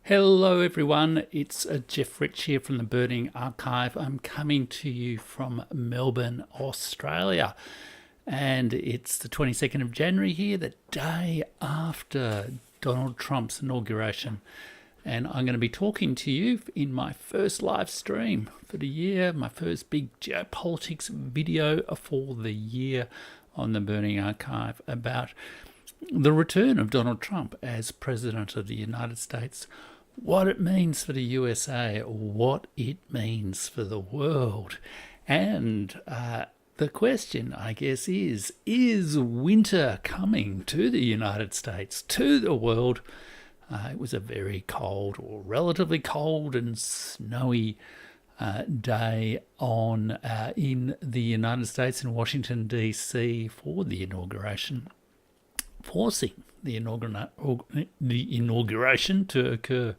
Hello everyone, it's Jeff Rich here from the Burning Archive. I'm coming to you from Melbourne, Australia, and it's the 22nd of January here, the day after Donald Trump's inauguration, and I'm going to be talking to you in my first live stream for the year, my first big geopolitics video for the year on the Burning Archive about the return of Donald Trump as President of the United States, what it means for the USA, what it means for the world. And the question, I guess, is winter coming to the United States, to the world? It was a very cold, or relatively cold and snowy day in the United States, in Washington, D.C. for the inauguration, forcing the inauguration to occur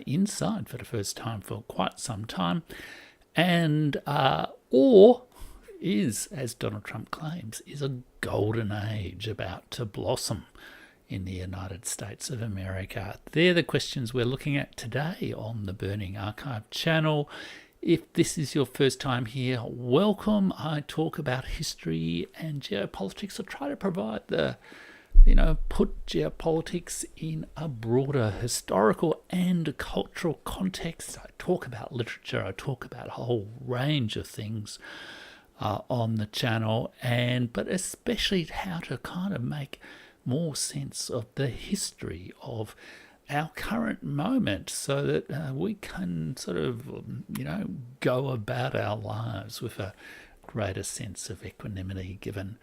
inside for the first time for quite some time, and or is, as Donald Trump claims, is a golden age about to blossom in the United States of America. They're the questions we're looking at today on the Burning Archive channel. If this is your first time here, welcome. I talk about history and geopolitics. I try to provide put geopolitics in a broader historical and cultural context. I talk about literature. I talk about a whole range of things on the channel, but especially how to kind of make more sense of the history of our current moment, so that we can sort of, go about our lives with a greater sense of equanimity, given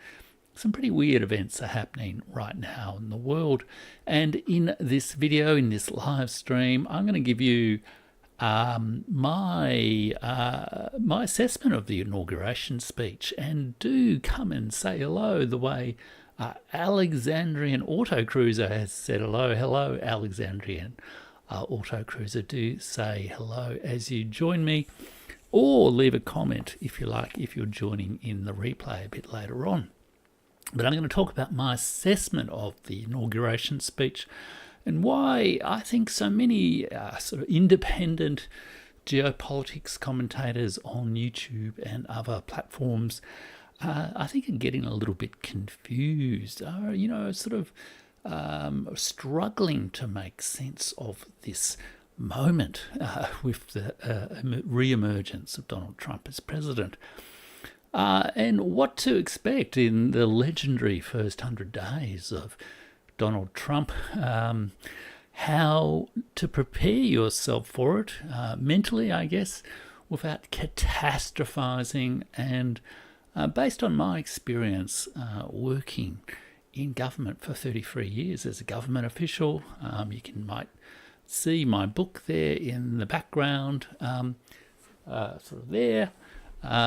some pretty weird events are happening right now in the world. And in this video, in this live stream, I'm going to give you my assessment of the inauguration speech. And do come and say hello the way Alexandrian Autocruiser has said hello. Hello, Alexandrian Autocruiser. Do say hello as you join me, or leave a comment if you like, if you're joining in the replay a bit later on. But I'm going to talk about my assessment of the inauguration speech and why I think so many sort of independent geopolitics commentators on YouTube and other platforms, I think, are getting a little bit confused, struggling to make sense of this moment with the re-emergence of Donald Trump as president. And what to expect in the legendary first 100 days of Donald Trump, how to prepare yourself for it mentally, I guess, without catastrophizing. And based on my experience working in government for 33 years as a government official, might see my book there in the background,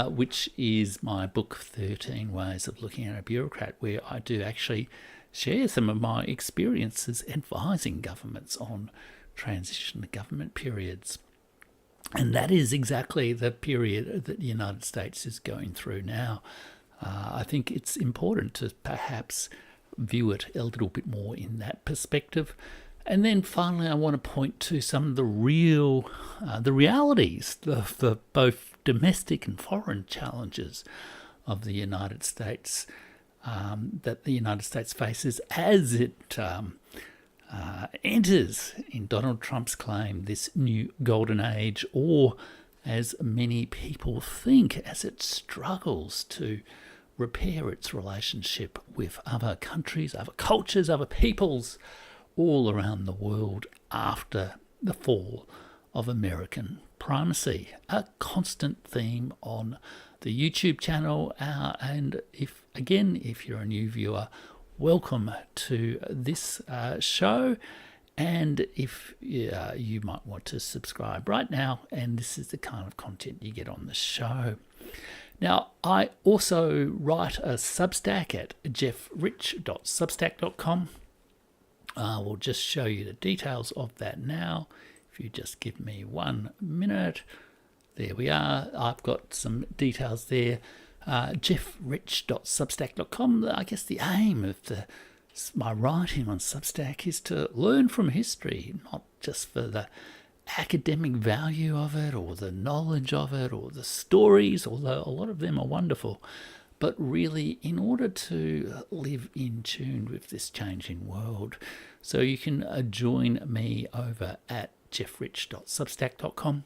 which is my book, 13 Ways of Looking at a Bureaucrat, where I do actually share some of my experiences advising governments on transition to government periods. And that is exactly the period that the United States is going through now. I think it's important to perhaps view it a little bit more in that perspective. And then finally, I want to point to some of the realities of the both domestic and foreign challenges of the United States, that the United States faces as it enters, in Donald Trump's claim, this new golden age, or as many people think, as it struggles to repair its relationship with other countries, other cultures, other peoples all around the world after the fall of American primacy. A constant theme on the YouTube channel, and if you're a new viewer, welcome to this show. And if you might want to subscribe right now, and this is the kind of content you get on the show. Now, I also write a Substack at jeffrich.substack.com. I will just show you the details of that now. If you just give me 1 minute. There we are. I've got some details there. Jeffrich.substack.com. I guess the aim of the my writing on Substack is to learn from history, not just for the academic value of it or the knowledge of it or the stories, although a lot of them are wonderful, but really in order to live in tune with this changing world. So you can join me over at jeffrich.substack.com.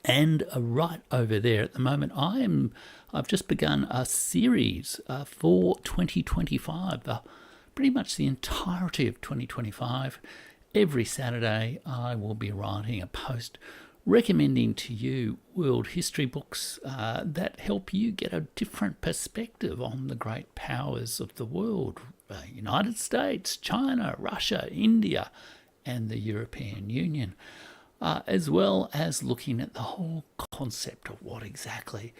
And right over there at the moment, I've just begun a series for 2025, pretty much the entirety of 2025. Every Saturday, I will be writing a post recommending to you world history books that help you get a different perspective on the great powers of the world, United States, China, Russia, India, and the European Union, as well as looking at the whole concept of what exactly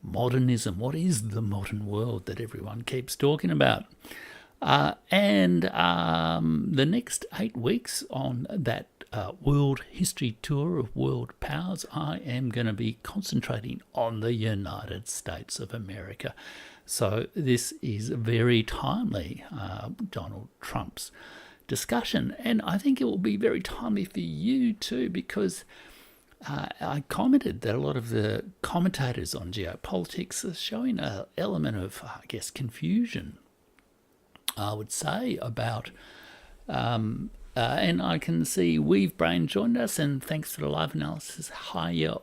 modernism, what is the modern world that everyone keeps talking about. And the next 8 weeks on that world history tour of world powers, I am going to be concentrating on the United States of America. So this is very timely, Donald Trump's discussion. And I think it will be very timely for you too, because I commented that a lot of the commentators on geopolitics are showing an element of, confusion, I would say, about, and I can see Weave Brain joined us, and thanks for the live analysis. Hiya,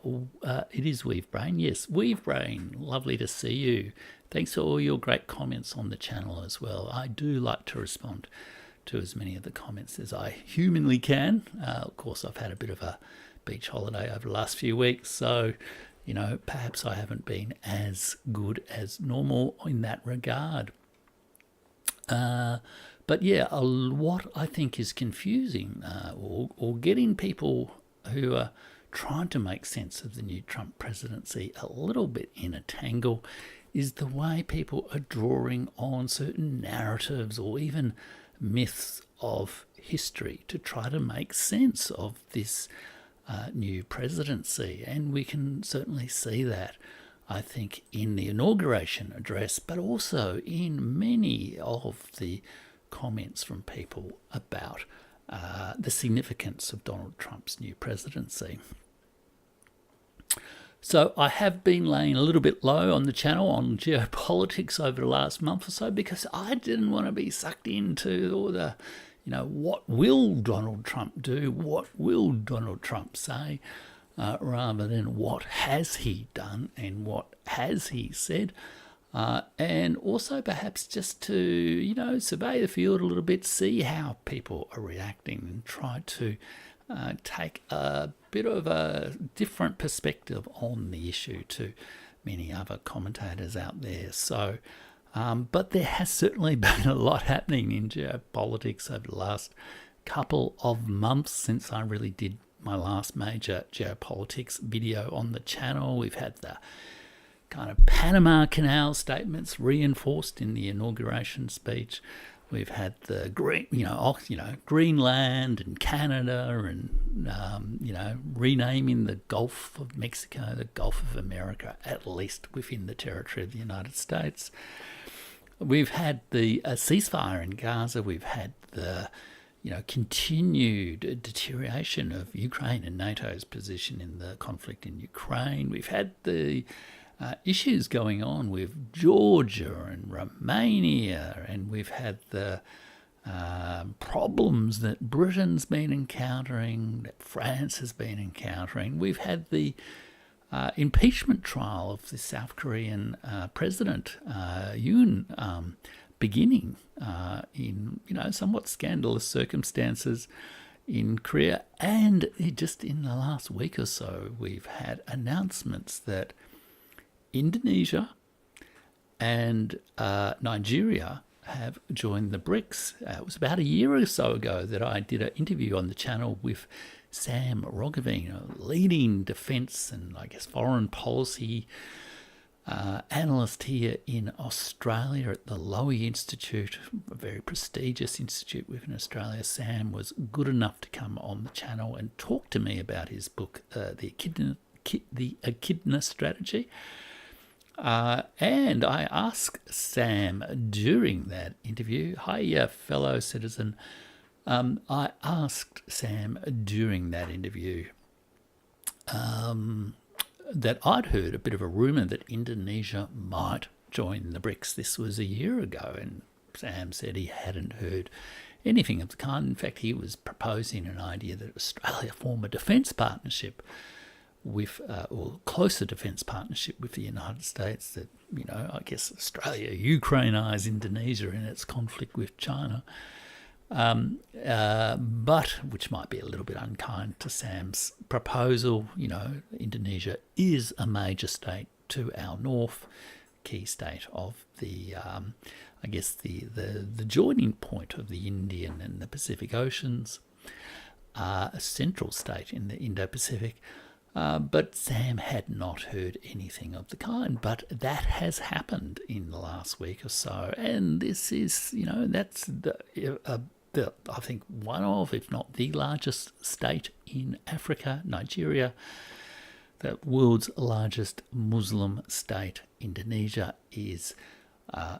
it is Weave Brain. Yes, Weave Brain, lovely to see you. Thanks for all your great comments on the channel as well. I do like to respond to as many of the comments as I humanly can. Of course, I've had a bit of a beach holiday over the last few weeks, so perhaps I haven't been as good as normal in that regard. But yeah, what I think is confusing or getting people who are trying to make sense of the new Trump presidency a little bit in a tangle is the way people are drawing on certain narratives or even myths of history to try to make sense of this new presidency. And we can certainly see that, I think, in the inauguration address, but also in many of the comments from people about the significance of Donald Trump's new presidency. So I have been laying a little bit low on the channel on geopolitics over the last month or so because I didn't want to be sucked into all the, what will Donald Trump do? What will Donald Trump say? Rather than what has he done and what has he said. And also perhaps just to, survey the field a little bit, see how people are reacting and try to take a bit of a different perspective on the issue to many other commentators out there. So, but there has certainly been a lot happening in geopolitics over the last couple of months since I really did my last major geopolitics video on the channel. We've had the kind of Panama Canal statements reinforced in the inauguration speech. We've had the Greenland and Canada and, renaming the Gulf of Mexico, the Gulf of America, at least within the territory of the United States. We've had the ceasefire in Gaza. We've had the continued deterioration of Ukraine and NATO's position in the conflict in Ukraine. We've had the issues going on with Georgia and Romania, and we've had the problems that Britain's been encountering, that France has been encountering. We've had the impeachment trial of the South Korean president, Yoon, beginning in somewhat scandalous circumstances in Korea. And just in the last week or so, we've had announcements that Indonesia and Nigeria have joined the BRICS. It was about a year or so ago that I did an interview on the channel with Sam Roggeveen, a leading defence and foreign policy analyst here in Australia at the Lowy Institute, a very prestigious institute within Australia. Sam was good enough to come on the channel and talk to me about his book, The Echidna Strategy. And I asked Sam during that interview, hi, fellow citizen, I asked Sam during that interview that I'd heard a bit of a rumour that Indonesia might join the BRICS. This was a year ago, and Sam said he hadn't heard anything of the kind. In fact, he was proposing an idea that Australia form a defence partnership with, or closer defence partnership with the United States, that, I guess Australia Ukrainise Indonesia in its conflict with China. But which might be a little bit unkind to Sam's proposal. Indonesia is a major state to our north, key state of the, the joining point of the Indian and the Pacific Oceans, a central state in the Indo-Pacific. But Sam had not heard anything of the kind. But that has happened in the last week or so, and this is, that's I think one of, if not the largest state in Africa, Nigeria, the world's largest Muslim state, Indonesia, is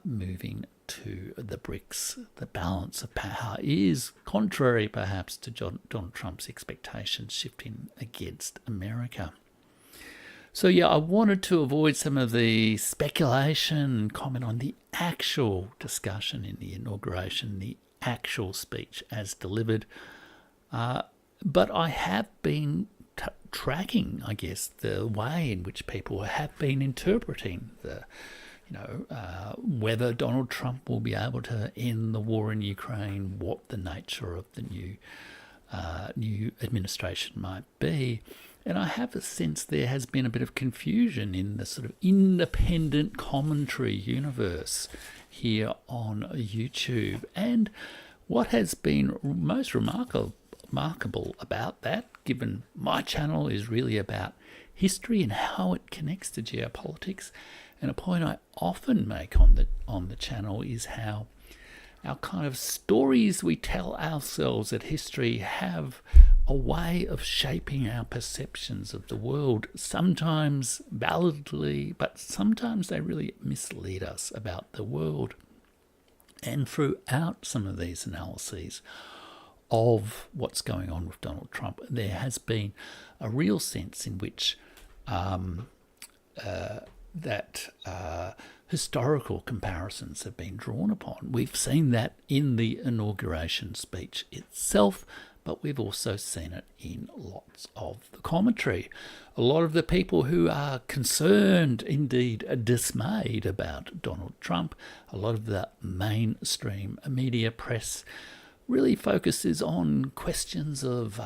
moving to the BRICS. The balance of power is contrary, perhaps, to Donald Trump's expectations, shifting against America. So, I wanted to avoid some of the speculation and comment on the actual discussion in the inauguration, the actual speech as delivered. But I have been tracking, I guess, the way in which people have been interpreting the, whether Donald Trump will be able to end the war in Ukraine, what the nature of the new administration might be. And I have a sense there has been a bit of confusion in the sort of independent commentary universe here on YouTube. And what has been most remarkable about that, given my channel is really about history and how it connects to geopolitics, and a point I often make on the channel is how our kind of stories we tell ourselves at history have a way of shaping our perceptions of the world, sometimes validly, but sometimes they really mislead us about the world. And throughout some of these analyses of what's going on with Donald Trump, there has been a real sense in which historical comparisons have been drawn upon. We've seen that in the inauguration speech itself, but we've also seen it in lots of the commentary. A lot of the people who are concerned, indeed dismayed about Donald Trump, a lot of the mainstream media press really focuses on questions of,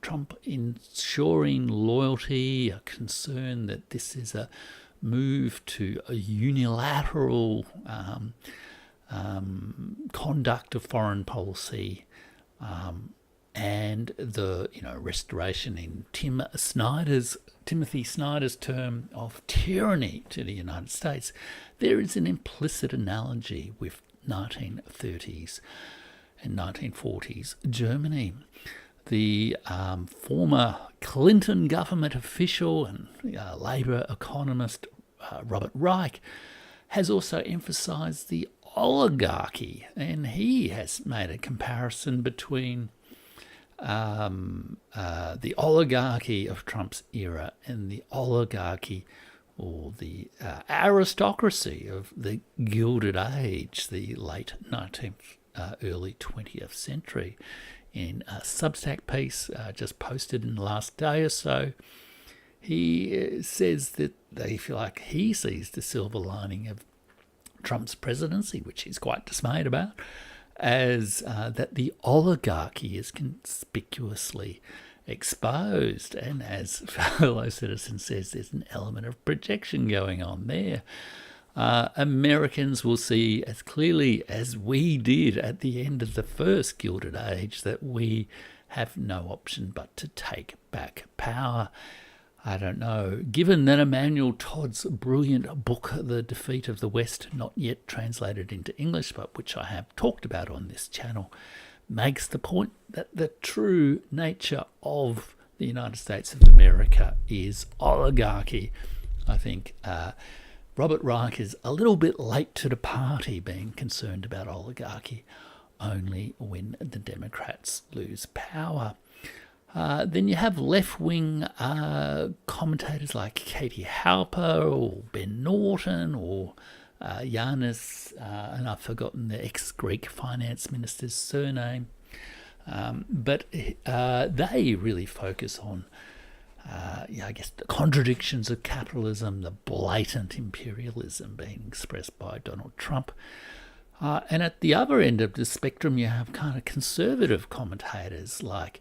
Trump ensuring loyalty, a concern that this is a move to a unilateral conduct of foreign policy, and the restoration in Timothy Snyder's term of tyranny to the United States. There is an implicit analogy with 1930s and 1940s Germany. The former Clinton government official and Labour economist Robert Reich has also emphasised the oligarchy, and he has made a comparison between the oligarchy of Trump's era and the oligarchy or the aristocracy of the Gilded Age, the late 19th, early 20th century. In a Substack piece just posted in the last day or so, he says that they feel like he sees the silver lining of Trump's presidency, which he's quite dismayed about, as that the oligarchy is conspicuously exposed. And as fellow citizen says, there's an element of projection going on there. Americans will see as clearly as we did at the end of the first Gilded Age that we have no option but to take back power. I don't know. Given that Emmanuel Todd's brilliant book, The Defeat of the West, not yet translated into English, but which I have talked about on this channel, makes the point that the true nature of the United States of America is oligarchy. I think Robert Reich is a little bit late to the party, being concerned about oligarchy only when the Democrats lose power. Then you have left-wing commentators like Katie Halper or Ben Norton or Yanis, and I've forgotten the ex-Greek finance minister's surname. But they really focus on, I guess, the contradictions of capitalism, the blatant imperialism being expressed by Donald Trump. And at the other end of the spectrum, you have kind of conservative commentators like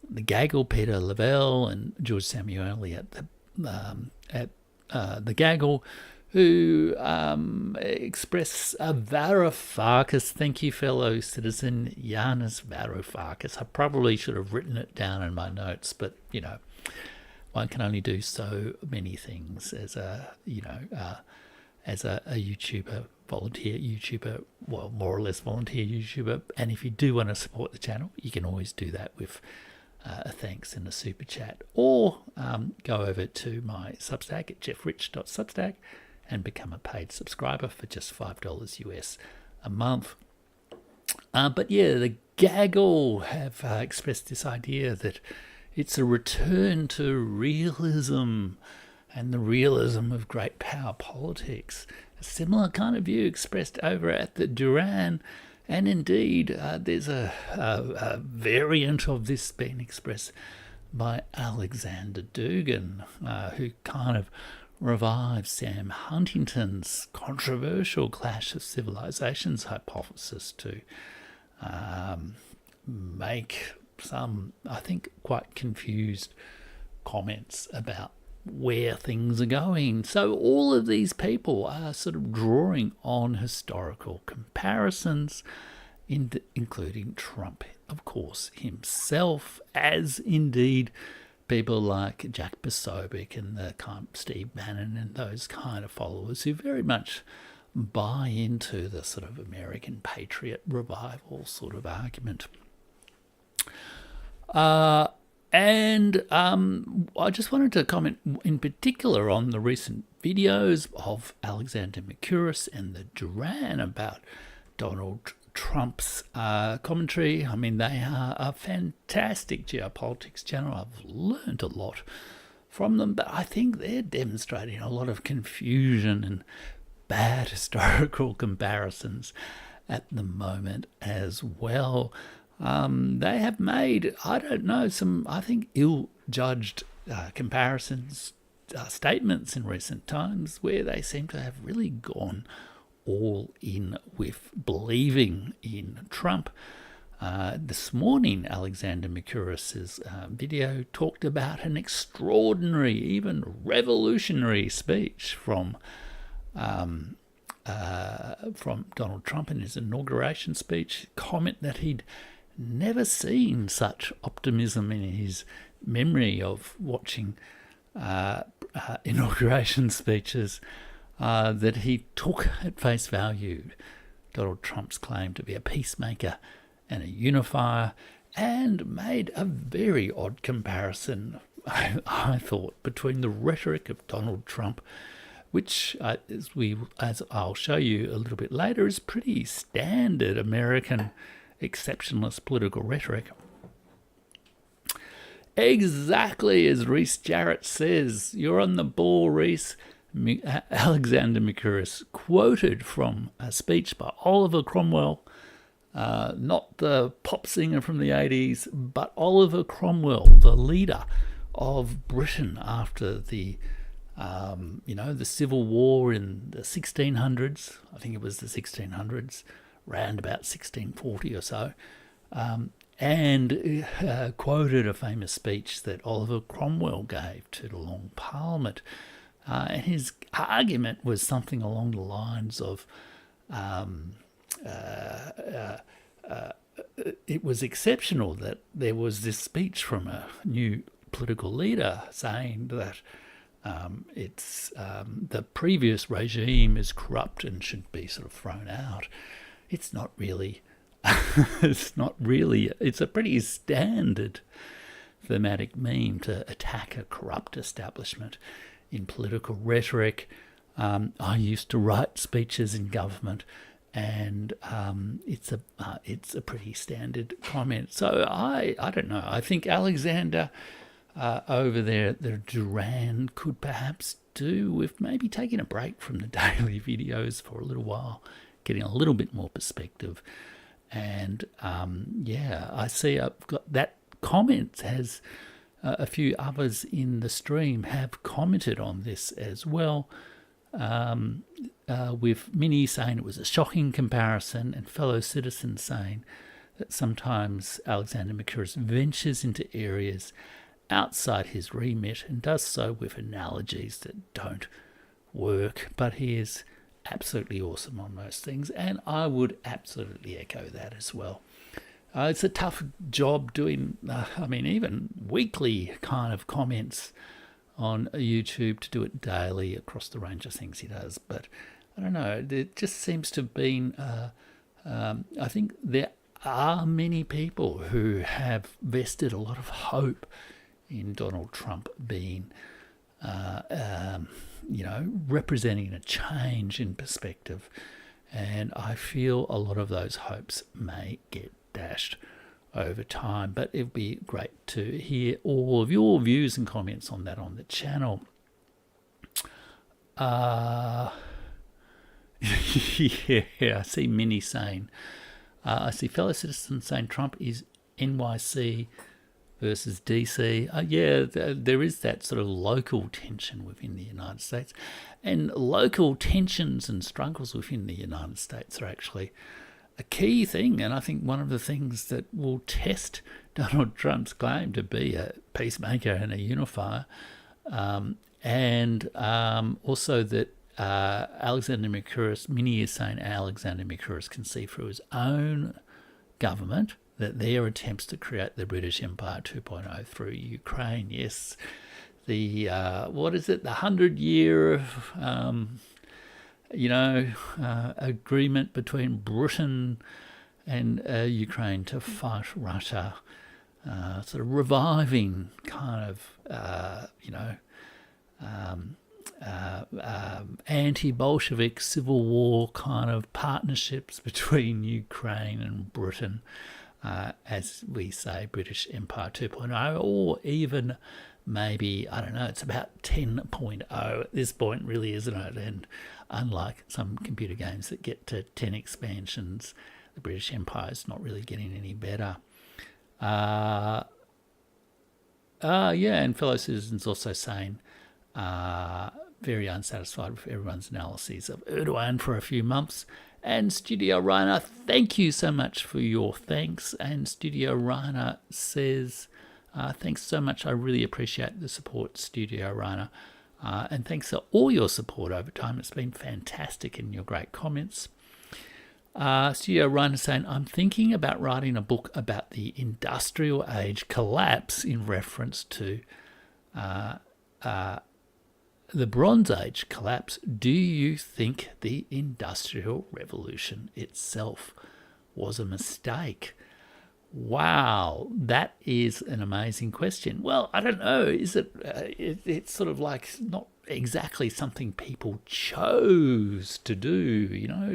the Gaggle, Peter Lavelle, and George Samueli at the Gaggle, who express Varoufakis. Thank you, fellow citizen Yanis Varoufakis. I probably should have written it down in my notes, but, one can only do so many things as a YouTuber, volunteer YouTuber, well, more or less volunteer YouTuber. And if you do want to support the channel, you can always do that with a thanks and a super chat, or go over to my Substack at jeffrich.substack and become a paid subscriber for just $5 US a month. But yeah, the Gaggle have expressed this idea that it's a return to realism and the realism of great power politics. A similar kind of view expressed over at the Duran, and indeed there's a variant of this being expressed by Alexander Dugan, who kind of revives Sam Huntington's controversial clash of civilizations hypothesis to make some, I think, quite confused comments about where things are going. So all of these people are sort of drawing on historical comparisons, including Trump, of course, himself, as indeed people like Jack Posobiec and the kind of Steve Bannon and those kind of followers who very much buy into the sort of American patriot revival sort of argument. And I just wanted to comment in particular on the recent videos of Alexander Mercouris and the Duran about Donald Trump's commentary. I mean, they are a fantastic geopolitics channel. I've learned a lot from them, but I think they're demonstrating a lot of confusion and bad historical comparisons at the moment as well. They have made, I don't know, some, I think, ill-judged comparisons, statements in recent times where they seem to have really gone all in with believing in Trump. This morning, Alexander Mercouris' video talked about an extraordinary, even revolutionary speech from Donald Trump in his inauguration speech, comment that he'd never seen such optimism in his memory of watching inauguration speeches, that he took at face value Donald Trump's claim to be a peacemaker and a unifier, and made a very odd comparison, I thought, between the rhetoric of Donald Trump, which, as I'll show you a little bit later, is pretty standard American exceptionalist political rhetoric. Exactly as Rhys Jarrett says. You're on the ball, Rhys. Alexander Mercouris quoted from a speech by Oliver Cromwell, not the pop singer from the 80s, but Oliver Cromwell, the leader of Britain after the the Civil War in the 1600s. I think it was the 1600s, round about 1640 or so, and quoted a famous speech that Oliver Cromwell gave to the Long Parliament. And his argument was something along the lines of it was exceptional that there was this speech from a new political leader saying that the previous regime is corrupt and should be sort of thrown out. It's not really. It's a pretty standard thematic meme to attack a corrupt establishment in political rhetoric. I used to write speeches in government, and it's a pretty standard comment. So I don't know. I think Alexander over there at the Duran could perhaps do with maybe taking a break from the daily videos for a little while, getting a little bit more perspective. And I see I've got that comment has a few others in the stream have commented on this as well. With Minnie saying it was a shocking comparison, and fellow citizens saying that sometimes Alexander Mercouris ventures into areas outside his remit and does so with analogies that don't work, but he is absolutely awesome on most things, and I would absolutely echo that as well. It's a tough job doing, even weekly kind of comments on YouTube, to do it daily across the range of things he does. But I don't know, it just seems to have been, I think there are many people who have vested a lot of hope in Donald Trump being, representing a change in perspective. And I feel a lot of those hopes may get dashed over time, but it'd be great to hear all of your views and comments on that on the channel. I see Minnie saying, I see fellow citizens saying Trump is NYC versus DC. There is that sort of local tension within the United States, and local tensions and struggles within the United States are actually a key thing, and I think one of the things that will test Donald Trump's claim to be a peacemaker and a unifier, and also that Alexander Mercouris, Minnie is saying Alexander Mercouris can see through his own government that their attempts to create the British Empire 2.0 through Ukraine, yes, the 100-year agreement between Britain and Ukraine to fight Russia, sort of reviving kind of, anti-Bolshevik civil war kind of partnerships between Ukraine and Britain, as we say, British Empire 2.0, or even maybe, I don't know, it's about 10.0 at this point, really, isn't it? And unlike some computer games that get to 10 expansions, the British Empire is not really getting any better. And fellow citizens also saying, very unsatisfied with everyone's analyses of Erdogan for a few months. And Studio Rainer, thank you so much for your thanks. And Studio Rainer says, thanks so much. I really appreciate the support, Studio Rainer. And thanks for all your support over time. It's been fantastic in your great comments. Studio Rainer saying, I'm thinking about writing a book about the industrial age collapse in reference to the Bronze Age collapse. Do you think the Industrial Revolution itself was a mistake? Wow, that is an amazing question. Well, I don't know. Is it? It's sort of like not exactly something people chose to do.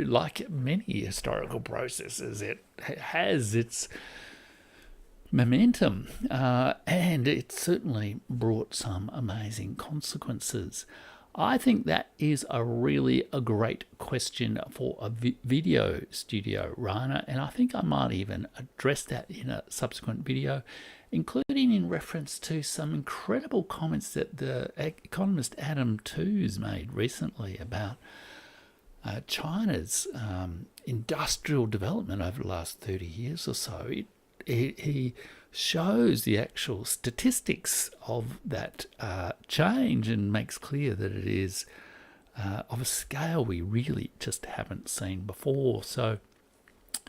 Like many historical processes, it has its momentum, and it certainly brought some amazing consequences. I think that is a great question for a video, Studio Rainer, and I think I might even address that in a subsequent video, including in reference to some incredible comments that the economist Adam Tooze made recently about China's industrial development over the last 30 years or so. He shows the actual statistics of that change and makes clear that it is of a scale we really just haven't seen before. So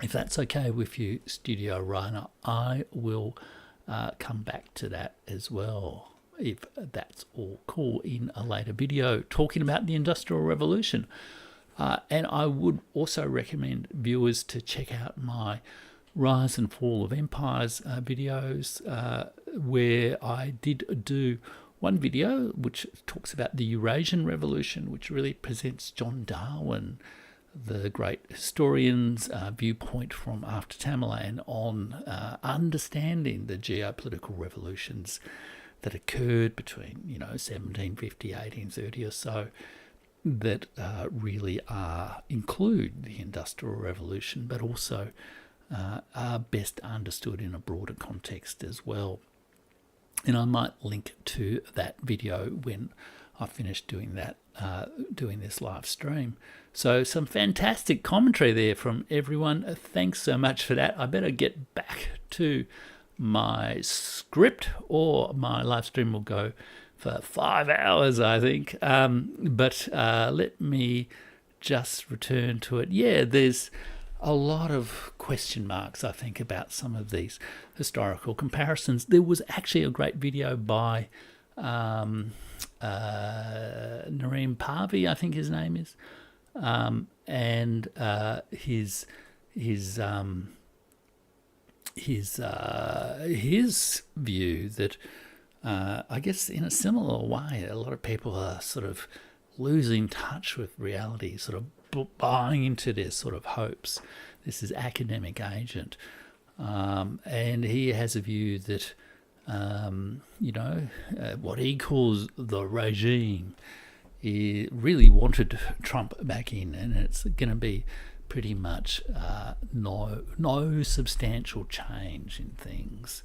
if that's okay with you, Studio Rainer, I will come back to that as well, if that's all cool, in a later video talking about the Industrial Revolution. And I would also recommend viewers to check out my Rise and Fall of Empires videos, where I did do one video which talks about the Eurasian Revolution, which really presents John Darwin, the great historian's viewpoint from after Tamerlane on understanding the geopolitical revolutions that occurred between 1750, 1830 or so, that really include the Industrial Revolution, but also are best understood in a broader context as well. And I might link to that video when I finish doing that, doing this live stream. So some fantastic commentary there from everyone. Thanks so much for that. I better get back to my script, or my live stream will go for 5 hours, I think. But let me just return to it. Yeah, there's a lot of question marks, I think, about some of these historical comparisons. There was actually a great video by Nareem Parvi, I think his name is, and his view that I guess in a similar way, a lot of people are sort of losing touch with reality, sort of buying into their sort of hopes. This is academic agent, and he has a view that what he calls the regime, he really wanted Trump back in, and it's going to be pretty much no substantial change in things.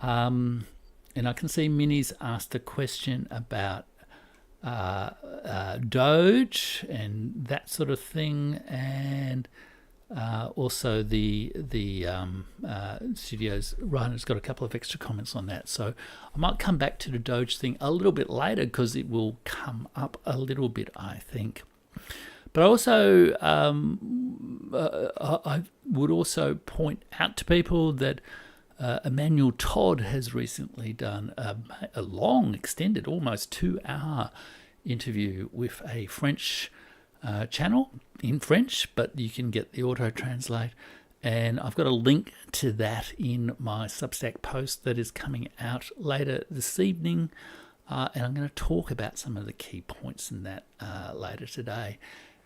And I can see Minnie's asked a question about Doge and that sort of thing, and also the studio's Ryan's got a couple of extra comments on that. So I might come back to the Doge thing a little bit later, because it will come up a little bit, I think. But also, I would also point out to people that Emmanuel Todd has recently done a long, extended, almost 2-hour interview with a French channel in French, but you can get the auto-translate. And I've got a link to that in my Substack post that is coming out later this evening. And I'm going to talk about some of the key points in that later today.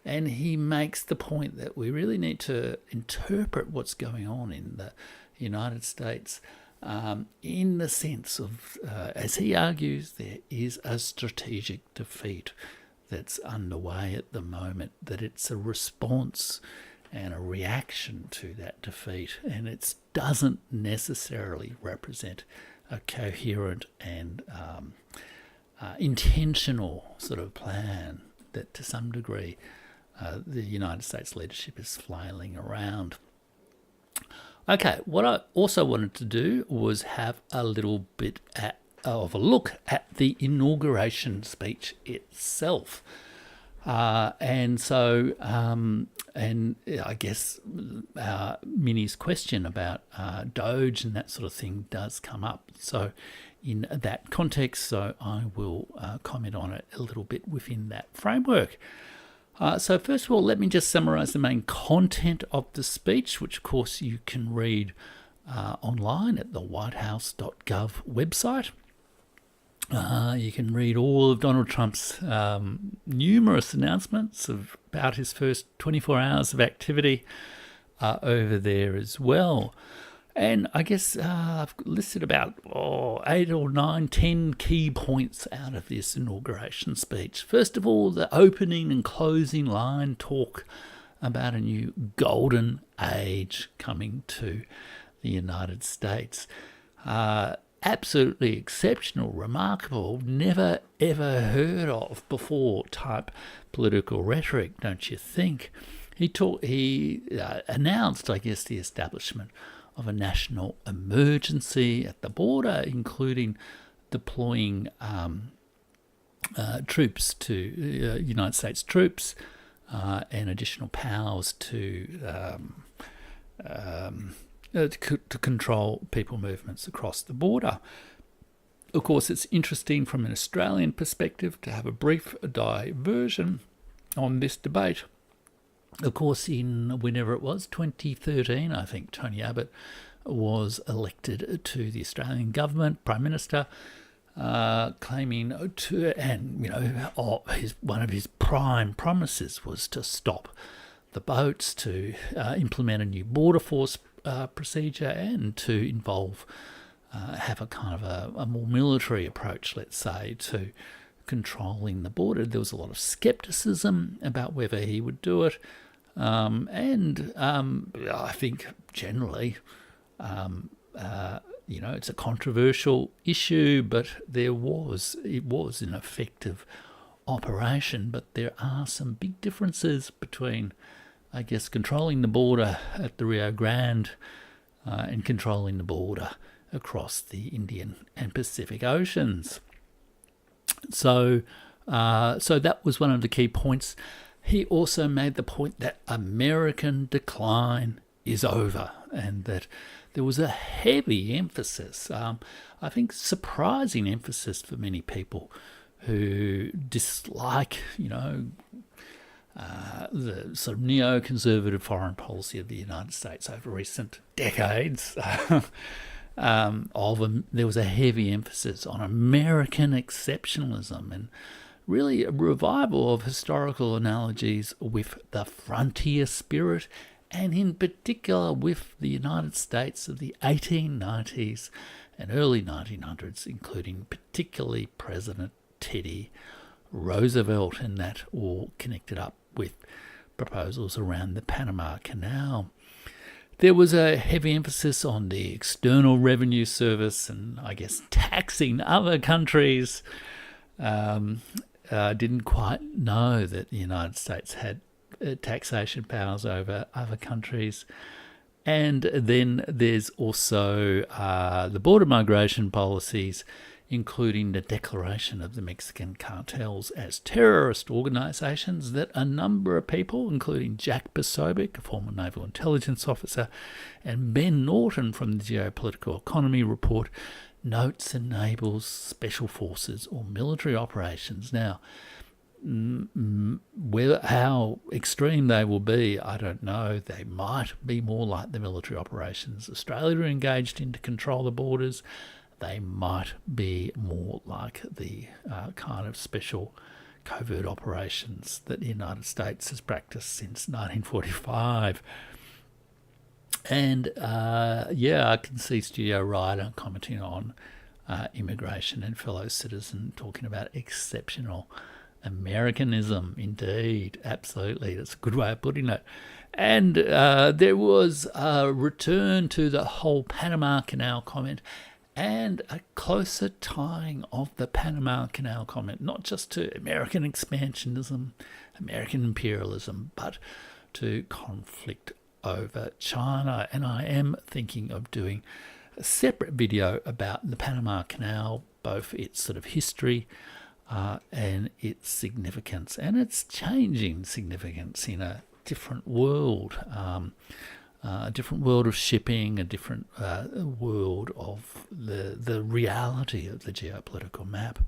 And he makes the point that we really need to interpret what's going on in the United States in the sense of, as he argues, there is a strategic defeat that's underway at the moment, that it's a response and a reaction to that defeat, and it doesn't necessarily represent a coherent and intentional sort of plan that to some degree the United States leadership is flailing around. Okay, what I also wanted to do was have a little bit of a look at the inauguration speech itself. And I guess Minnie's question about Doge and that sort of thing does come up. So in that context, so I will comment on it a little bit within that framework. So first of all, let me just summarise the main content of the speech, which of course you can read online at the whitehouse.gov website. You can read all of Donald Trump's numerous announcements about his first 24 hours of activity over there as well. And I guess I've listed about 8 or 9, 10 key points out of this inauguration speech. First of all, the opening and closing line talk about a new golden age coming to the United States. Absolutely exceptional, remarkable, never ever heard of before type political rhetoric, don't you think? He announced, I guess, the establishment of a national emergency at the border, including deploying troops to United States troops and additional powers to control people movements across the border. Of course, it's interesting from an Australian perspective to have a brief diversion on this debate. Of course, in whenever it was, 2013, I think Tony Abbott was elected to the Australian government, Prime Minister, claiming to, and one of his prime promises was to stop the boats, to implement a new border force procedure, and to involve, have a kind of a more military approach, let's say, to controlling the border. There was a lot of scepticism about whether he would do it, and I think generally, it's a controversial issue, but it was an effective operation. But there are some big differences between, I guess, controlling the border at the Rio Grande and controlling the border across the Indian and Pacific Oceans. So that was one of the key points. He also made the point that American decline is over, and that there was a heavy emphasis, I think surprising emphasis for many people who dislike, the sort of neoconservative foreign policy of the United States over recent decades. There was a heavy emphasis on American exceptionalism and really a revival of historical analogies with the frontier spirit, and in particular with the United States of the 1890s and early 1900s, including particularly President Teddy Roosevelt, and that all connected up with proposals around the Panama Canal. There was a heavy emphasis on the External Revenue Service and, I guess, taxing other countries. Didn't quite know that the United States had taxation powers over other countries. And then there's also the border migration policies, including the declaration of the Mexican cartels as terrorist organizations that a number of people, including Jack Posobiec, a former naval intelligence officer, and Ben Norton from the Geopolitical Economy report, notes enables special forces or military operations. Now, how extreme they will be, I don't know. They might be more like the military operations Australia engaged in to control the borders. They might be more like the kind of special covert operations that the United States has practiced since 1945. And I can see Studio Ryder commenting on immigration and fellow citizen, talking about exceptional Americanism. Indeed, absolutely. That's a good way of putting it. And there was a return to the whole Panama Canal comment and a closer tying of the Panama Canal comment, not just to American expansionism, American imperialism, but to conflict over China. And I am thinking of doing a separate video about the Panama Canal, both its sort of history and its significance, and its changing significance in a different world. A different world of shipping, a different world of the reality of the geopolitical map.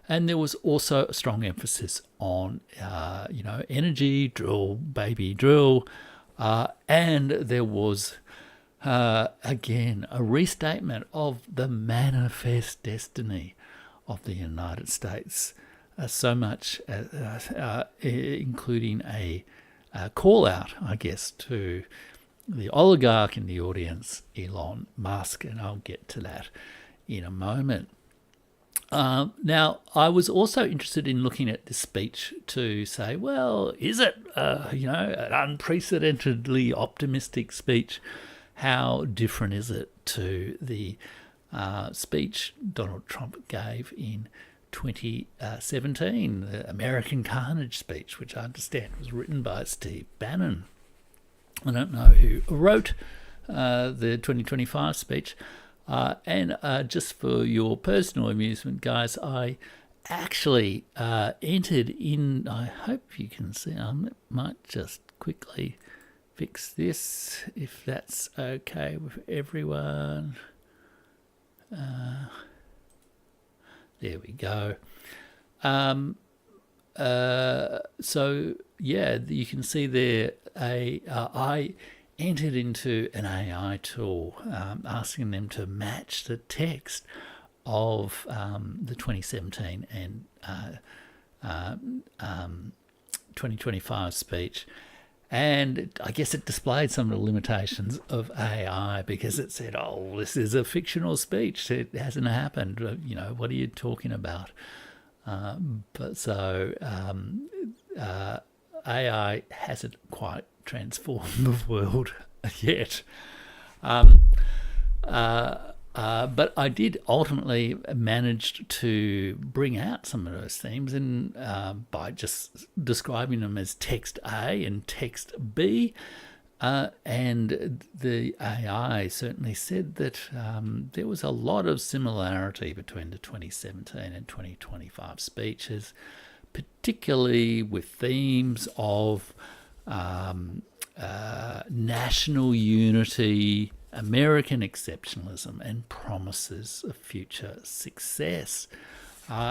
And there was also a strong emphasis on, energy, drill, baby, drill. And there was, again, a restatement of the manifest destiny of the United States, so much, including a call out, I guess, to the oligarch in the audience, Elon Musk, and I'll get to that in a moment. Now, I was also interested in looking at this speech to say, well, is it, an unprecedentedly optimistic speech? How different is it to the speech Donald Trump gave in 2017, the American Carnage speech, which I understand was written by Steve Bannon? I don't know who wrote the 2025 speech. And just for your personal amusement, guys, I actually entered in, I hope you can see, I might just quickly fix this, if that's okay with everyone. There we go. So yeah, you can see there I entered into an AI tool, asking them to match the text of the 2017 and 2025 speech. And I guess it displayed some of the limitations of AI, because it said, oh, this is a fictional speech. It hasn't happened. What are you talking about? AI hasn't quite transformed the world yet. But I did ultimately manage to bring out some of those themes, and by just describing them as text A and text B. And the AI certainly said that there was a lot of similarity between the 2017 and 2025 speeches, particularly with themes of national unity, American exceptionalism, and promises of future success.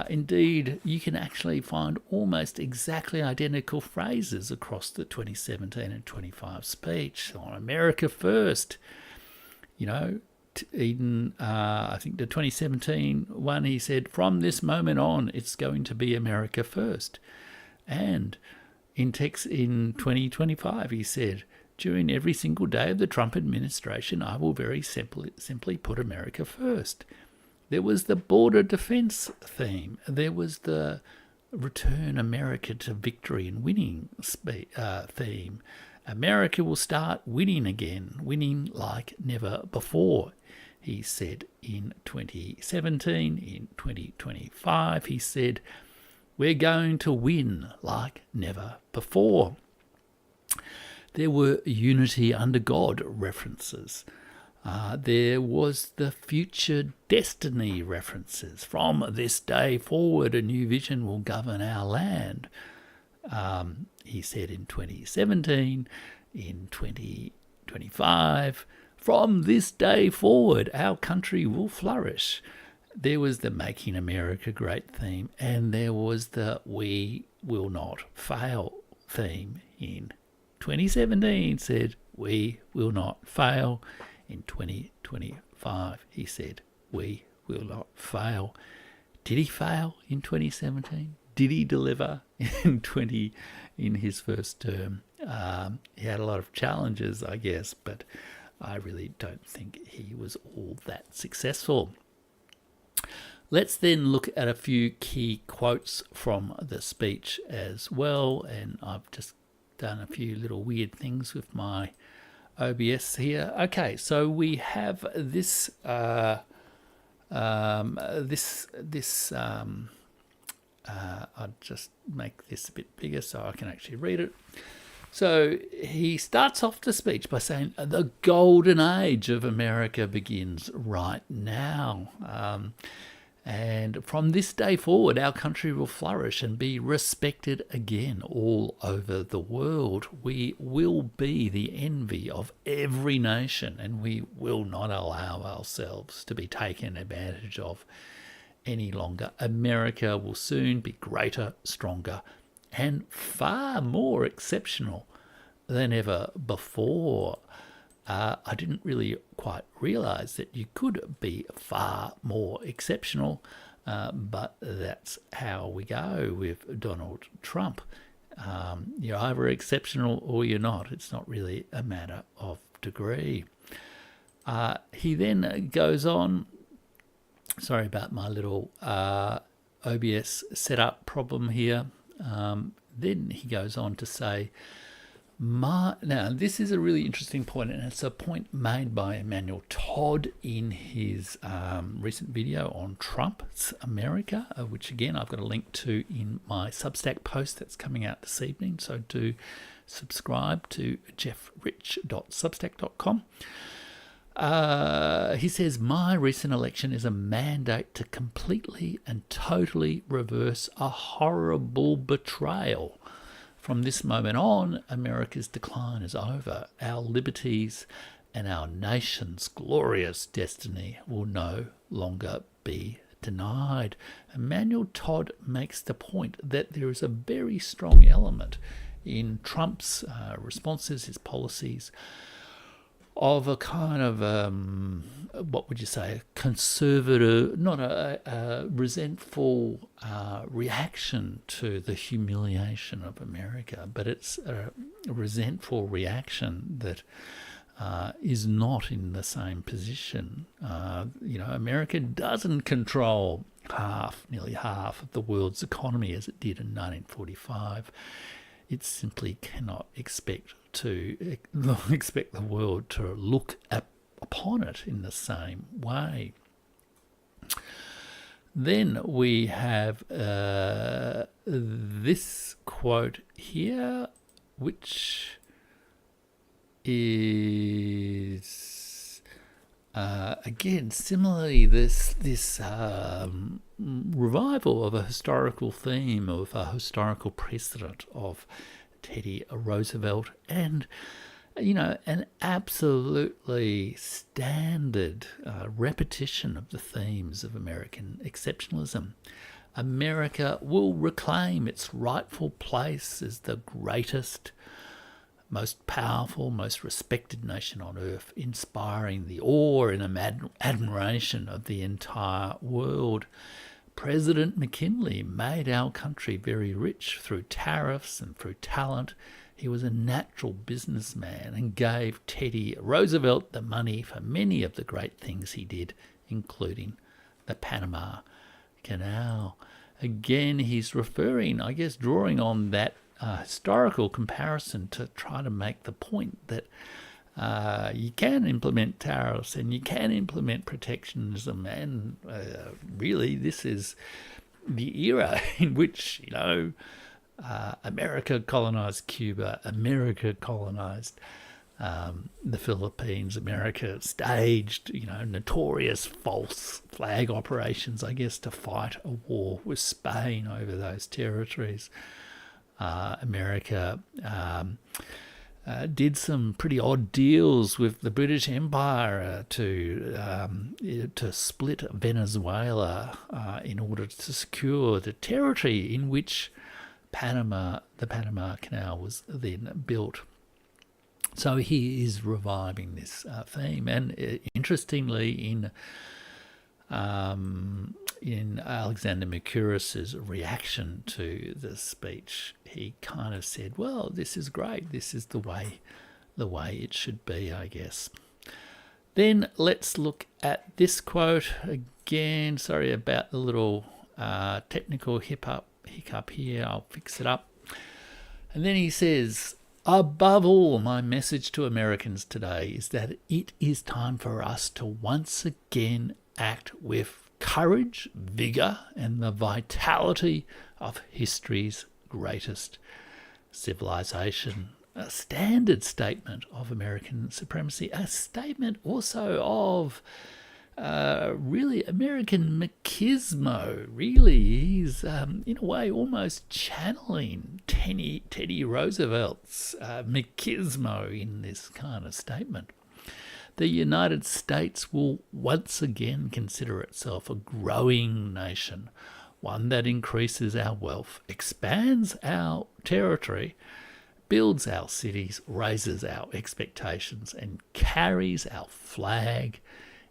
Indeed, you can actually find almost exactly identical phrases across the 2017 and 25 speech on America First. Even I think the 2017 one, he said, from this moment on, it's going to be America First. And in 2025, he said, during every single day of the Trump administration, I will very simply put America first. There was the border defense theme. There was the return America to victory and winning theme. America will start winning again, winning like never before, he said in 2017. In 2025, he said, we're going to win like never before. There were unity under God references. There was the future destiny references. From this day forward, a new vision will govern our land. He said in 2017, in 2025, from this day forward, our country will flourish. There was the Making America Great theme, and there was the We Will Not Fail theme in 2017 said, we will not fail. In 2025, he said, we will not fail. Did he fail in 2017? Did he deliver in his first term? He had a lot of challenges, I guess, but I really don't think he was all that successful. Let's then look at a few key quotes from the speech as well, and I've just done a few little weird things with my OBS here. Okay, so we have this I'll just make this a bit bigger so I can actually read it. So he starts off the speech by saying, the golden age of America begins right now. And from this day forward, our country will flourish and be respected again all over the world. We will be the envy of every nation, and we will not allow ourselves to be taken advantage of any longer. America will soon be greater, stronger, and far more exceptional than ever before. I didn't really quite realise that you could be far more exceptional, but that's how we go with Donald Trump. You're either exceptional or you're not. It's not really a matter of degree. He then goes on, sorry about my little OBS setup problem here. Then he goes on to say, now, this is a really interesting point, and it's a point made by Emmanuel Todd in his recent video on Trump's America, which, again, I've got a link to in my Substack post that's coming out this evening. So do subscribe to jeffrich.substack.com. He says, my recent election is a mandate to completely and totally reverse a horrible betrayal. From this moment on, America's decline is over. Our liberties and our nation's glorious destiny will no longer be denied. Emmanuel Todd makes the point that there is a very strong element in Trump's responses, his policies, of a kind of what would you say, a conservative, not a resentful reaction to the humiliation of America, but it's a resentful reaction that is not in the same position. America doesn't control nearly half of the world's economy as it did in 1945. It simply cannot expect the world to look upon it in the same way. Then we have this quote here, which is again similarly this revival of a historical theme, of a historical precedent of Teddy Roosevelt, and an absolutely standard repetition of the themes of American exceptionalism. America will reclaim its rightful place as the greatest, most powerful, most respected nation on earth, inspiring the awe and admiration of the entire world. President McKinley made our country very rich through tariffs and through talent. He was a natural businessman and gave Teddy Roosevelt the money for many of the great things he did, including the Panama Canal. Again, he's referring, I guess, drawing on that historical comparison to try to make the point that you can implement tariffs and you can implement protectionism, and really this is the era in which America colonized Cuba, America colonized the Philippines, America staged notorious false flag operations, I guess, to fight a war with Spain over those territories. America did some pretty odd deals with the British Empire to split Venezuela in order to secure the territory in which the Panama Canal was then built. So he is reviving this theme, and interestingly, in Alexander Mercouris's reaction to the speech, he kind of said, well, this is great. This is the way it should be, I guess. Then let's look at this quote again. Sorry about the little technical hiccup here. I'll fix it up. And then he says, above all, my message to Americans today is that it is time for us to once again act with courage, vigour, and the vitality of history's greatest civilization. A standard statement of American supremacy, a statement also of really American machismo. Really, he's in a way almost channeling Teddy Roosevelt's machismo in this kind of statement. The United States will once again consider itself a growing nation, one that increases our wealth, expands our territory, builds our cities, raises our expectations, and carries our flag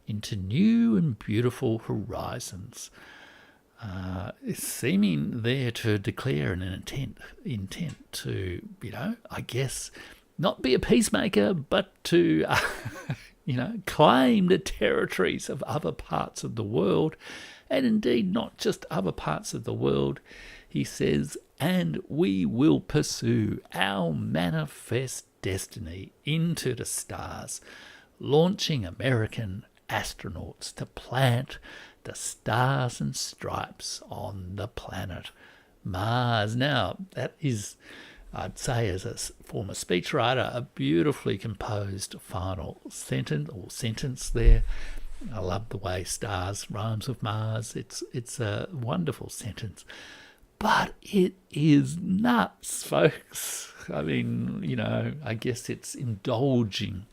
into new and beautiful horizons. Seeming there to declare an intent to, I guess, not be a peacemaker, but to, claim the territories of other parts of the world, and indeed not just other parts of the world. He says, and we will pursue our manifest destiny into the stars, launching American astronauts to plant the stars and stripes on the planet Mars. Now, that is, I'd say, as a former speechwriter, a beautifully composed final sentence there. I love the way stars rhymes with Mars. It's a wonderful sentence. But it is nuts, folks. I mean, I guess it's indulging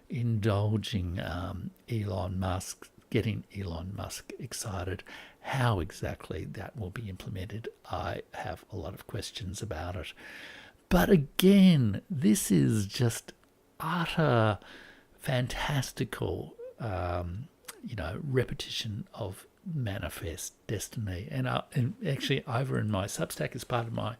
Elon Musk, getting Elon Musk excited. How exactly that will be implemented, I have a lot of questions about it. But again, this is just utter fantastical repetition of manifest destiny. And actually over in my Substack, as part of my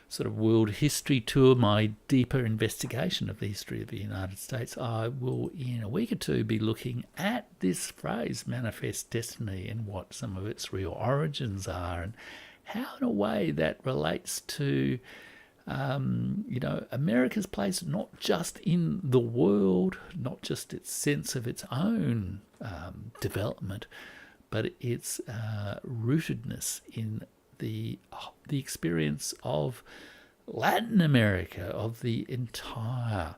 sort of world history tour, my deeper investigation of the history of the United States, I will in a week or two be looking at this phrase manifest destiny and what some of its real origins are, and how in a way that relates to America's place not just in the world, not just its sense of its own development, but its rootedness in the experience of Latin America, of the entire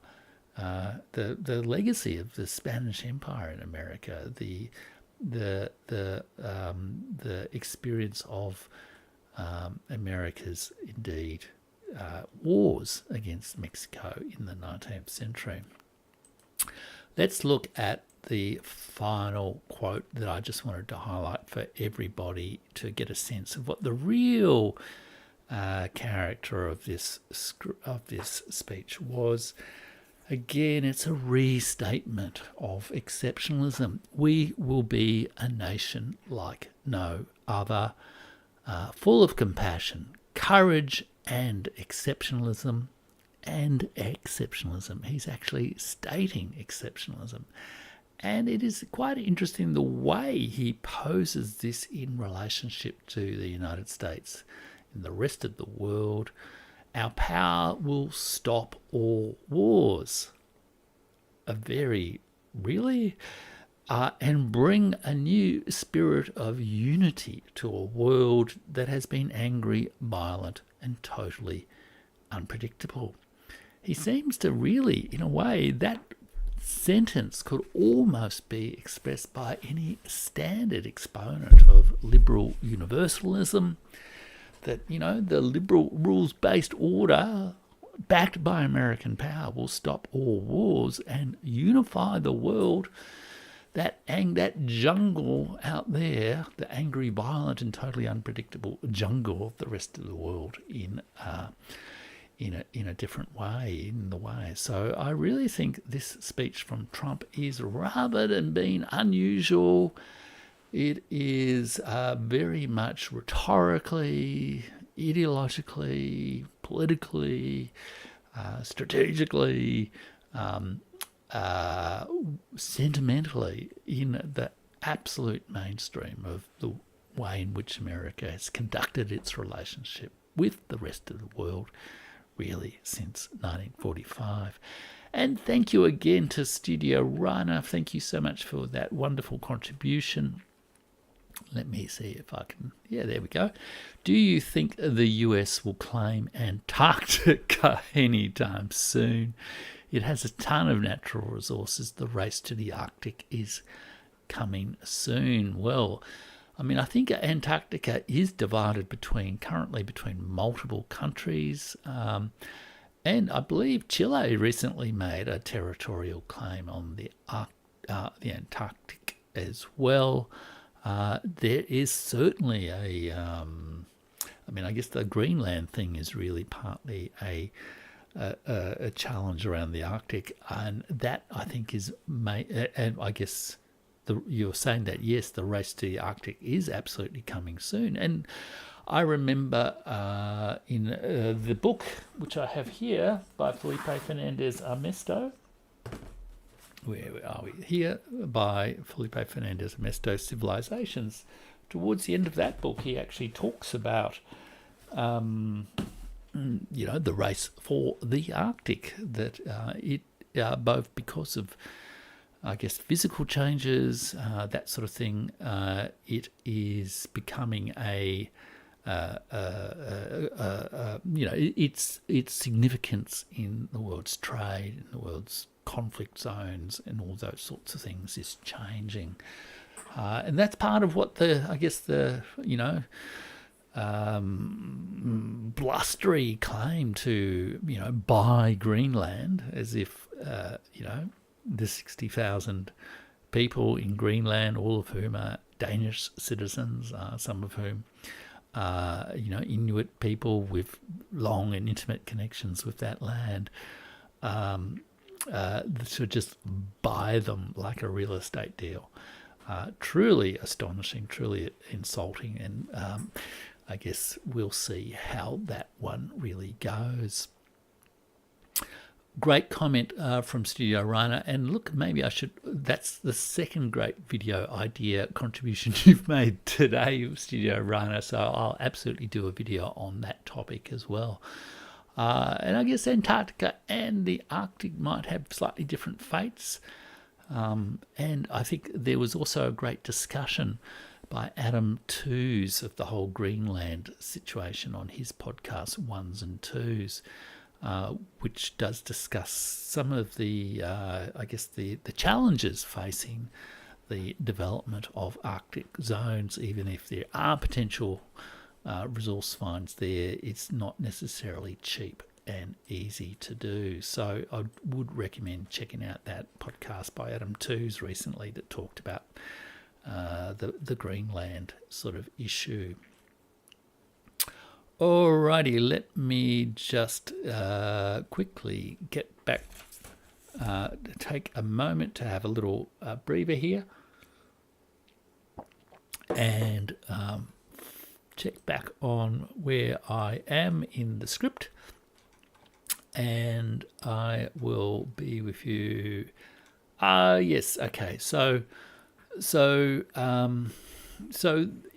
the legacy of the Spanish Empire in America, the experience of America's indeed wars against Mexico in the 19th century. Let's look at the final quote that I just wanted to highlight for everybody to get a sense of what the real character of this speech was. Again, it's a restatement of exceptionalism. We will be a nation like no other, full of compassion, courage, and exceptionalism. He's actually stating exceptionalism. And it is quite interesting the way he poses this in relationship to the United States. In the rest of the world, our power will stop all wars. And bring a new spirit of unity to a world that has been angry, violent, and totally unpredictable. He seems to really, in a way, that sentence could almost be expressed by any standard exponent of liberal universalism, that, the liberal rules-based order backed by American power will stop all wars and unify the world. That jungle out there, the angry, violent, and totally unpredictable jungle of the rest of the world in a different way, So I really think this speech from Trump is, rather than being unusual, it is very much rhetorically, ideologically, politically, strategically, sentimentally in the absolute mainstream of the way in which America has conducted its relationship with the rest of the world, really since 1945. And thank you again to Studio Runner. Thank you so much for that wonderful contribution. Let me see if I can... Yeah, there we go. Do you think the US will claim Antarctica anytime soon? It has a ton of natural resources. The race to the Arctic is coming soon. Well, I think Antarctica is divided currently between multiple countries. And I believe Chile recently made a territorial claim on the Antarctic as well. There is certainly I guess the Greenland thing is really partly a challenge around the Arctic, and that I think is and I guess you're saying that yes, the race to the Arctic is absolutely coming soon. And I remember in the book which I have here by Felipe Fernandez Armesto. Where are we? Here by Felipe Fernandez Armesto, Civilizations. Towards the end of that book, he actually talks about the race for the Arctic, that both because of, I guess, physical changes, that sort of thing, it is becoming its significance in the world's trade, in the world's conflict zones, and all those sorts of things is changing. And that's part of what blustery claim to, buy Greenland, as if, the 60,000 people in Greenland, all of whom are Danish citizens, some of whom are, Inuit people with long and intimate connections with that land, to just buy them like a real estate deal. Truly astonishing, truly insulting, and I guess we'll see how that one really goes. Great comment from Studio Rhino, and look, maybe I should, that's the second great video idea contribution you've made today, Studio Rhino, so I'll absolutely do a video on that topic as well. And I guess Antarctica and the Arctic might have slightly different fates. And I think there was also a great discussion by Adam Twos of the whole Greenland situation on his podcast, Ones and Twos, which does discuss some of the, I guess, the challenges facing the development of Arctic zones. Even if there are potential resource finds there, it's not necessarily cheap and easy to do. So I would recommend checking out that podcast by Adam Twos recently that talked about the Greenland sort of issue. Alrighty, let me just quickly get back, take a moment to have a little breather here and check back on where I am in the script, and I will be with you. Yes, okay, so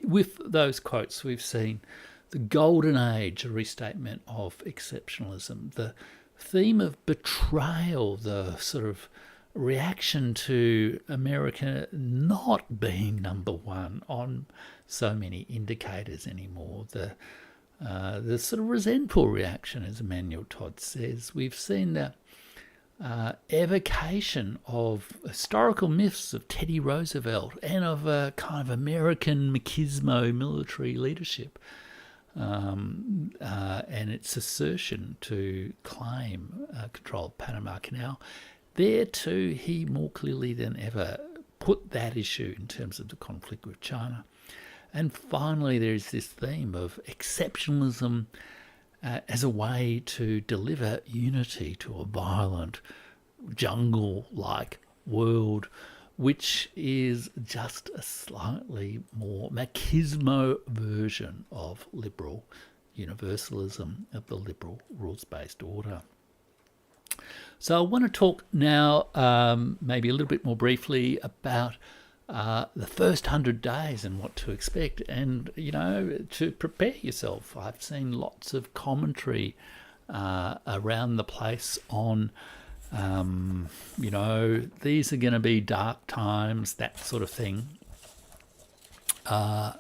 with those quotes we've seen the golden age, a restatement of exceptionalism, the theme of betrayal, the sort of reaction to America not being number one on so many indicators anymore, the sort of resentful reaction, as Emmanuel Todd says. We've seen the evocation of historical myths of Teddy Roosevelt and of a kind of American machismo military leadership. And its assertion to claim control of Panama Canal. There too, he more clearly than ever put that issue in terms of the conflict with China. And finally, there's this theme of exceptionalism as a way to deliver unity to a violent, jungle-like world, which is just a slightly more machismo version of liberal universalism, of the liberal rules-based order. So I want to talk now maybe a little bit more briefly about the first 100 days and what to expect, and, to prepare yourself. I've seen lots of commentary around the place on these are going to be dark times, that sort of thing. The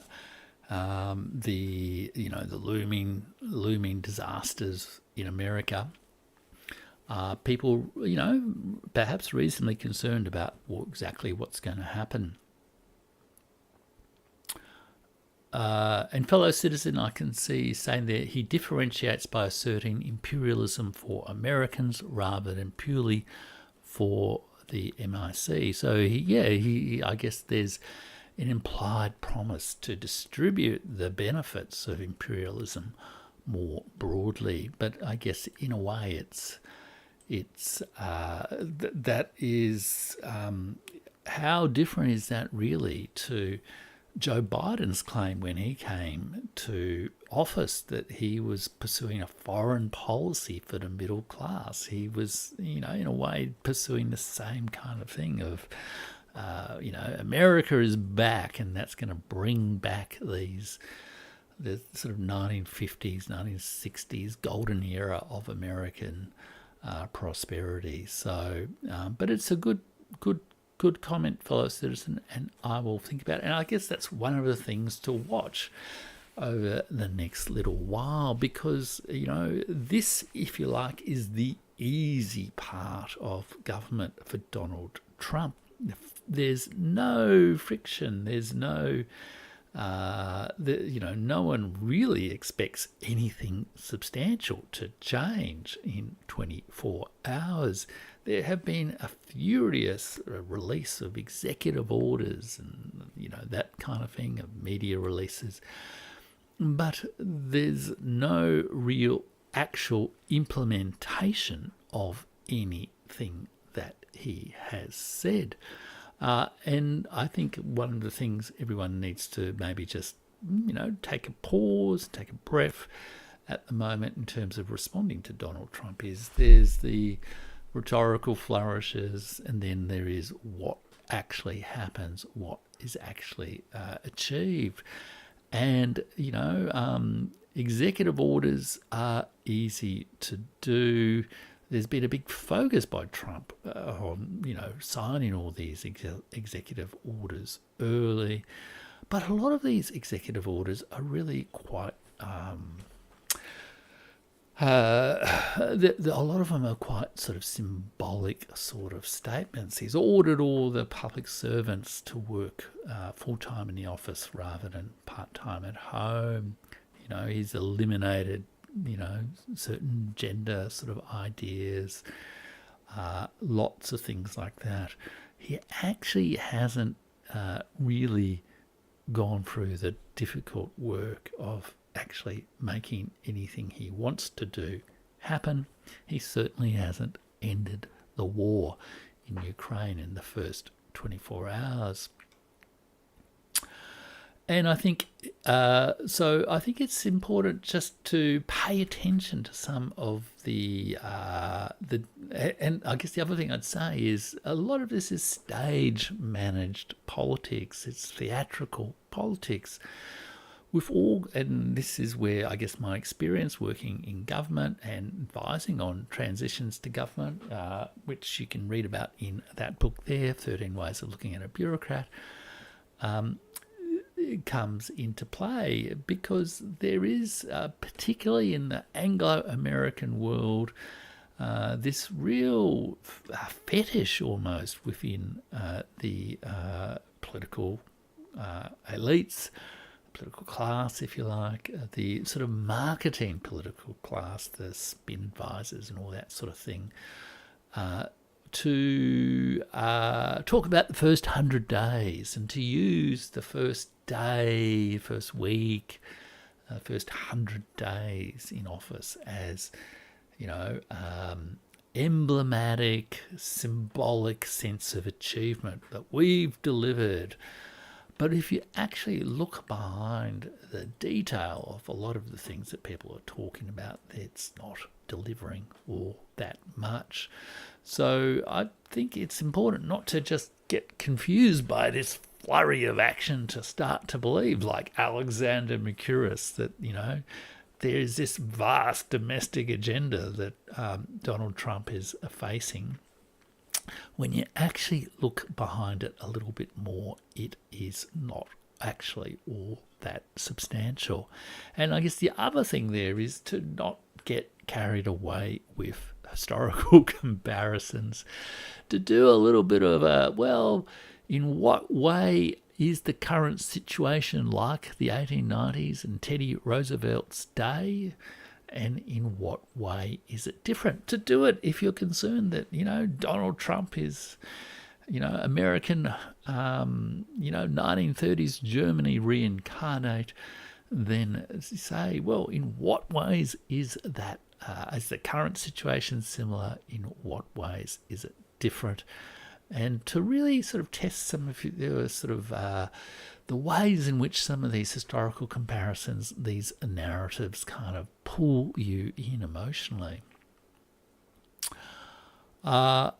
looming disasters in America. People, perhaps reasonably concerned about exactly what's going to happen. And fellow citizen, I can see saying there, he differentiates by asserting imperialism for Americans rather than purely for the MIC. So I guess there's an implied promise to distribute the benefits of imperialism more broadly. But I guess in a way, that is how different is that really to Joe Biden's claim when he came to office that he was pursuing a foreign policy for the middle class. He was, in a way, pursuing the same kind of thing of, America is back, and that's going to bring back the sort of 1950s, 1960s golden era of American prosperity. So, but it's a good comment, fellow citizen, and I will think about it. And I guess that's one of the things to watch over the next little while, because, this, if you like, is the easy part of government for Donald Trump. There's no friction. There's no, no one really expects anything substantial to change in 24 hours. There have been a furious release of executive orders and, that kind of thing, of media releases. But there's no real actual implementation of anything he has said. And I think one of the things everyone needs to maybe just, take a pause, take a breath at the moment in terms of responding to Donald Trump is there's the rhetorical flourishes, and then there is what actually happens, what is actually achieved. And, executive orders are easy to do. There's been a big focus by Trump on, signing all these executive orders early. But a lot of these executive orders are really quite... a lot of them are quite sort of symbolic sort of statements. He's ordered all the public servants to work full-time in the office rather than part-time at home. He's eliminated, certain gender sort of ideas, lots of things like that. He actually hasn't really gone through the difficult work of actually making anything he wants to do happen. He certainly hasn't ended the war in Ukraine in the first 24 hours. And I think, I think it's important just to pay attention to some of and I guess the other thing I'd say is a lot of this is stage managed politics. It's theatrical politics. And this is where I guess my experience working in government and advising on transitions to government, which you can read about in that book there, 13 Ways of Looking at a Bureaucrat, it comes into play because there is, particularly in the Anglo-American world, this real fetish almost within the political elites, political class, if you like, the sort of marketing political class, the spin advisors and all that sort of thing, to talk about the first 100 days and to use the first day, first week, first 100 days in office as, emblematic, symbolic sense of achievement that we've delivered. But if you actually look behind the detail of a lot of the things that people are talking about, it's not delivering all that much. So I think it's important not to just get confused by this flurry of action to start to believe, like Alexander Mercouris, that, there is this vast domestic agenda that Donald Trump is facing. When you actually look behind it a little bit more, it is not actually all that substantial. And I guess the other thing there is to not get carried away with historical comparisons, to do a little bit of in what way is the current situation like the 1890s and Teddy Roosevelt's day? And in what way is it different? To do it if you're concerned that, Donald Trump is, American, 1930s Germany reincarnate, then say, well, in what ways is that, is the current situation similar? In what ways is it different? And to really sort of test some of the ways in which some of these historical comparisons, these narratives kind of pull you in emotionally. And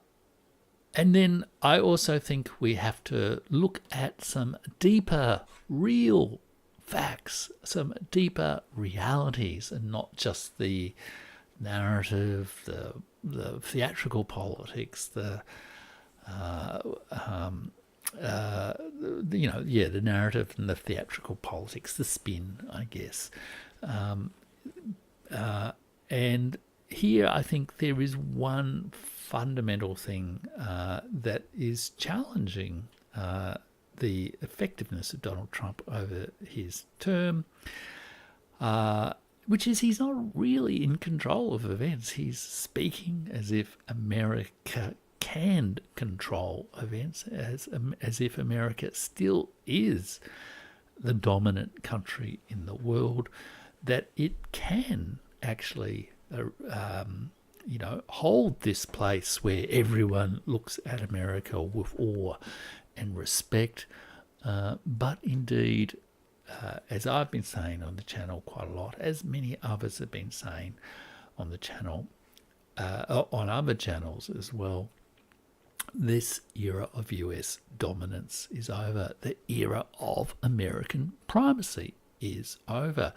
then I also think we have to look at some deeper, real facts, some deeper realities, and not just the narrative, the theatrical politics, the narrative and the theatrical politics, the spin, I guess. And here I think there is one fundamental thing that is challenging the effectiveness of Donald Trump over his term, which is he's not really in control of events. He's speaking as if America can control events, as if America still is the dominant country in the world, that it can actually hold this place where everyone looks at America with awe and respect. But indeed, as I've been saying on the channel quite a lot, as many others have been saying on the channel, on other channels as well, this era of US dominance is over. The era of American primacy is over.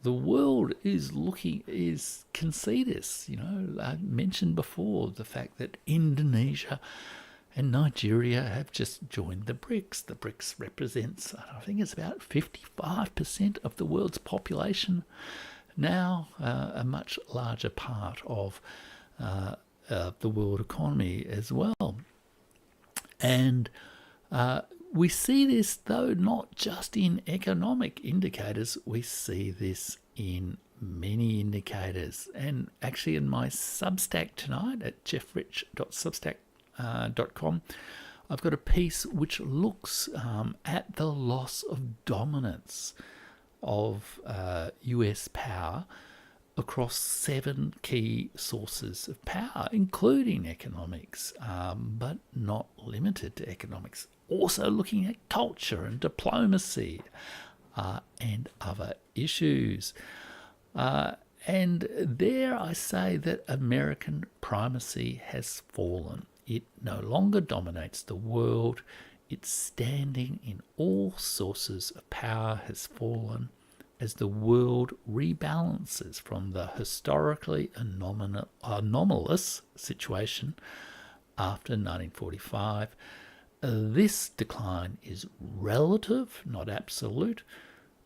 The world can see this. I mentioned before the fact that Indonesia and Nigeria have just joined the BRICS. The BRICS represents, I think it's about 55% of the world's population now, a much larger part of the world economy as well. And we see this, though, not just in economic indicators. We see this in many indicators. And actually in my Substack tonight at jeffrich.substack.com, I've got a piece which looks at the loss of dominance of US power across 7 key sources of power, including economics, but not limited to economics. Also looking at culture and diplomacy and other issues. And there I say that American primacy has fallen. It no longer dominates the world. Its standing in all sources of power has fallen as the world rebalances from the historically anomalous situation after 1945. This decline is relative, not absolute.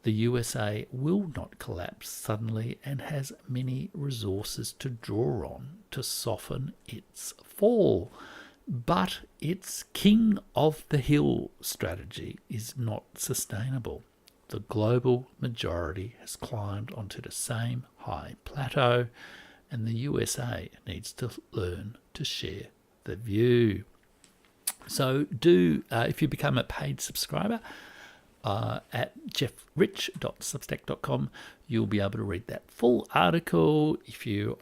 The USA will not collapse suddenly and has many resources to draw on to soften its fall. But its king of the hill strategy is not sustainable. The global majority has climbed onto the same high plateau, and the USA needs to learn to share the view. So if you become a paid subscriber at jeffrich.substack.com, you'll be able to read that full article. If you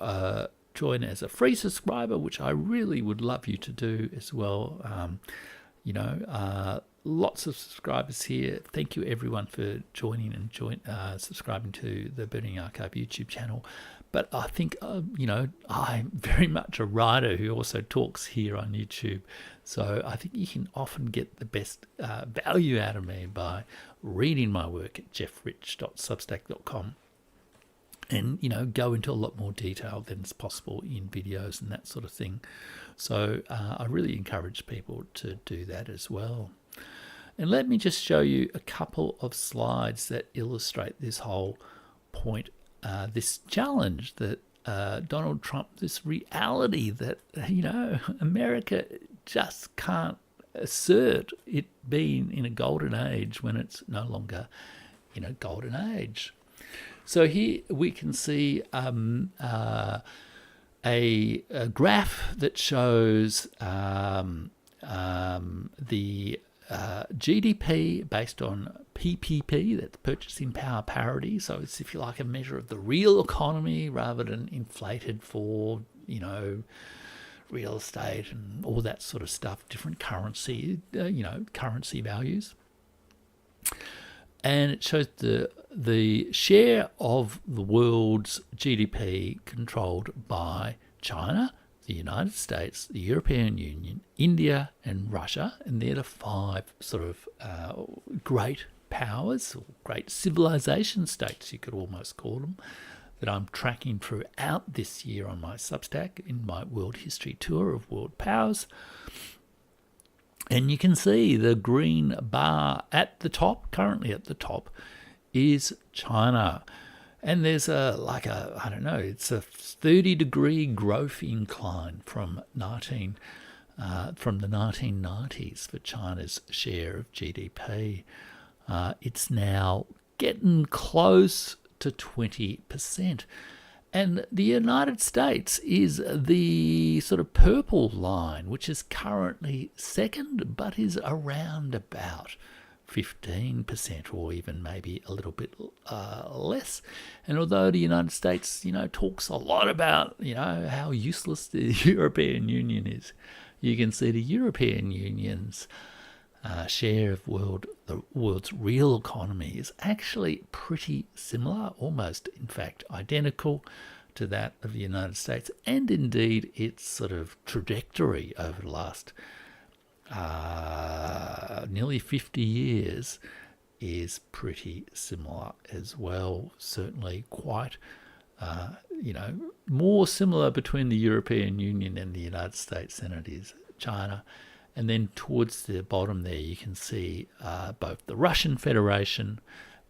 join as a free subscriber, which I really would love you to do as well, lots of subscribers here. Thank you everyone for joining and subscribing to the Burning Archive YouTube channel. But I think, I'm very much a writer who also talks here on YouTube. So I think you can often get the best value out of me by reading my work at jeffrich.substack.com. And, go into a lot more detail than is possible in videos and that sort of thing. So I really encourage people to do that as well. And let me just show you a couple of slides that illustrate this whole point, this challenge that Donald Trump, this reality that, America just can't assert it being in a golden age when it's no longer in a golden age. So here we can see a graph that shows the GDP based on PPP, that's purchasing power parity. So it's, if you like, a measure of the real economy rather than inflated for, real estate and all that sort of stuff, different currency, currency values. And it shows the share of the world's GDP controlled by China, the United States, the European Union, India, and Russia. And they're the 5 sort of great powers, or great civilization states, you could almost call them, that I'm tracking throughout this year on my Substack in my World History Tour of World Powers. And you can see the green bar at the top, currently at the top, is China. And there's it's a 30-degree growth incline from the 1990s for China's share of GDP. It's now getting close to 20%. And the United States is the sort of purple line, which is currently second, but is around about 15% or even maybe a little bit less. And although the United States, talks a lot about, how useless the European Union is, you can see the European Union's share of the world's real economy is actually pretty similar, almost, in fact, identical to that of the United States, and indeed its sort of trajectory over the last nearly 50 years is pretty similar as well. Certainly quite, more similar between the European Union and the United States than it is China. And then towards the bottom there, you can see both the Russian Federation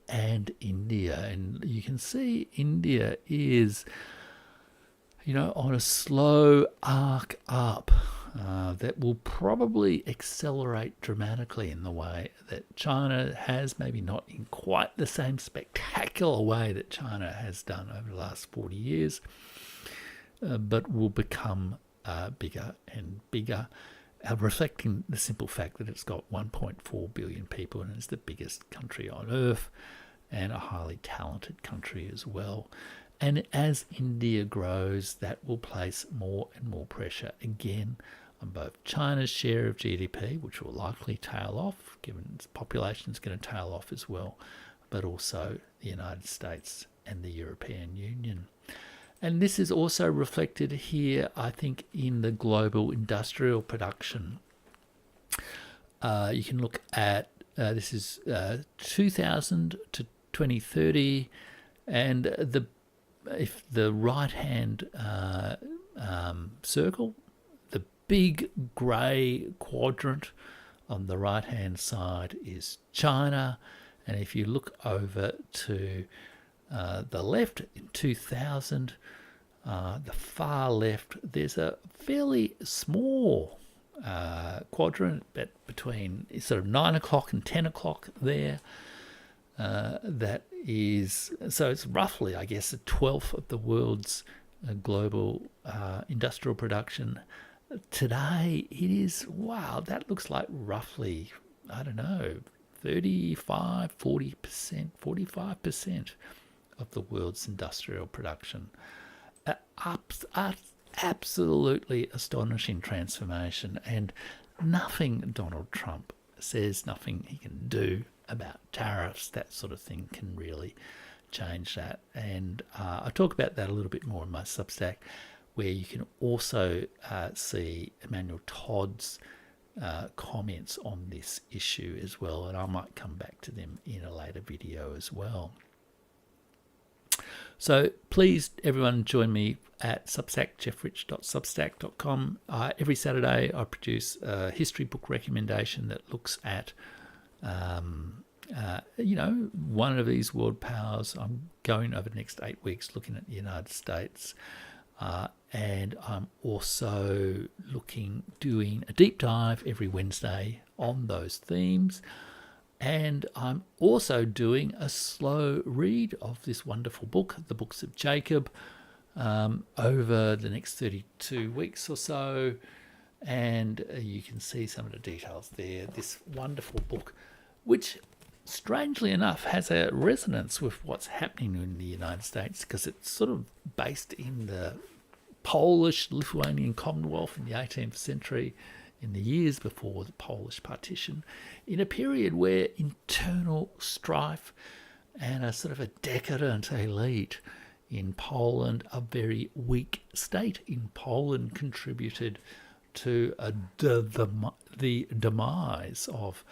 and India. And you can see India is, on a slow arc up that will probably accelerate dramatically in the way that China has, maybe not in quite the same spectacular way that China has done over the last 40 years, but will become bigger and bigger, reflecting the simple fact that it's got 1.4 billion people and it's the biggest country on earth and a highly talented country as well. And as India grows, that will place more and more pressure again on both China's share of GDP, which will likely tail off, given its population is going to tail off as well, but also the United States and the European Union. And this is also reflected here, I think, in the global industrial production. You can look at, this is 2000 to 2030, and if the right-hand circle, the big grey quadrant on the right-hand side is China, and if you look over to the left in 2000, the far left, there's a fairly small quadrant between sort of 9 o'clock and 10 o'clock there. That is, so it's roughly, I guess, a 12th of the world's global industrial production. Today, it is, wow, that looks like roughly, I don't know, 35, 40%, 45% of the world's industrial production. Absolutely astonishing transformation, and nothing Donald Trump says, nothing he can do about tariffs, that sort of thing, can really change that. And I talk about that a little bit more in my Substack, where you can also see Emmanuel Todd's comments on this issue as well, and I might come back to them in a later video as well. So please, everyone, join me at Substack, jeffrich.substack.com. Every Saturday I produce a history book recommendation that looks at one of these world powers. I'm going over the next 8 weeks looking at the United States, and I'm also doing a deep dive every Wednesday on those themes. And I'm also doing a slow read of this wonderful book, The Books of Jacob, over the next 32 weeks or so. And you can see some of the details there. This wonderful book, which strangely enough has a resonance with what's happening in the United States, because it's sort of based in the Polish-Lithuanian Commonwealth in the 18th century, in the years before the Polish partition, in a period where internal strife and a sort of a decadent elite in Poland, a very weak state in Poland, contributed to the demise of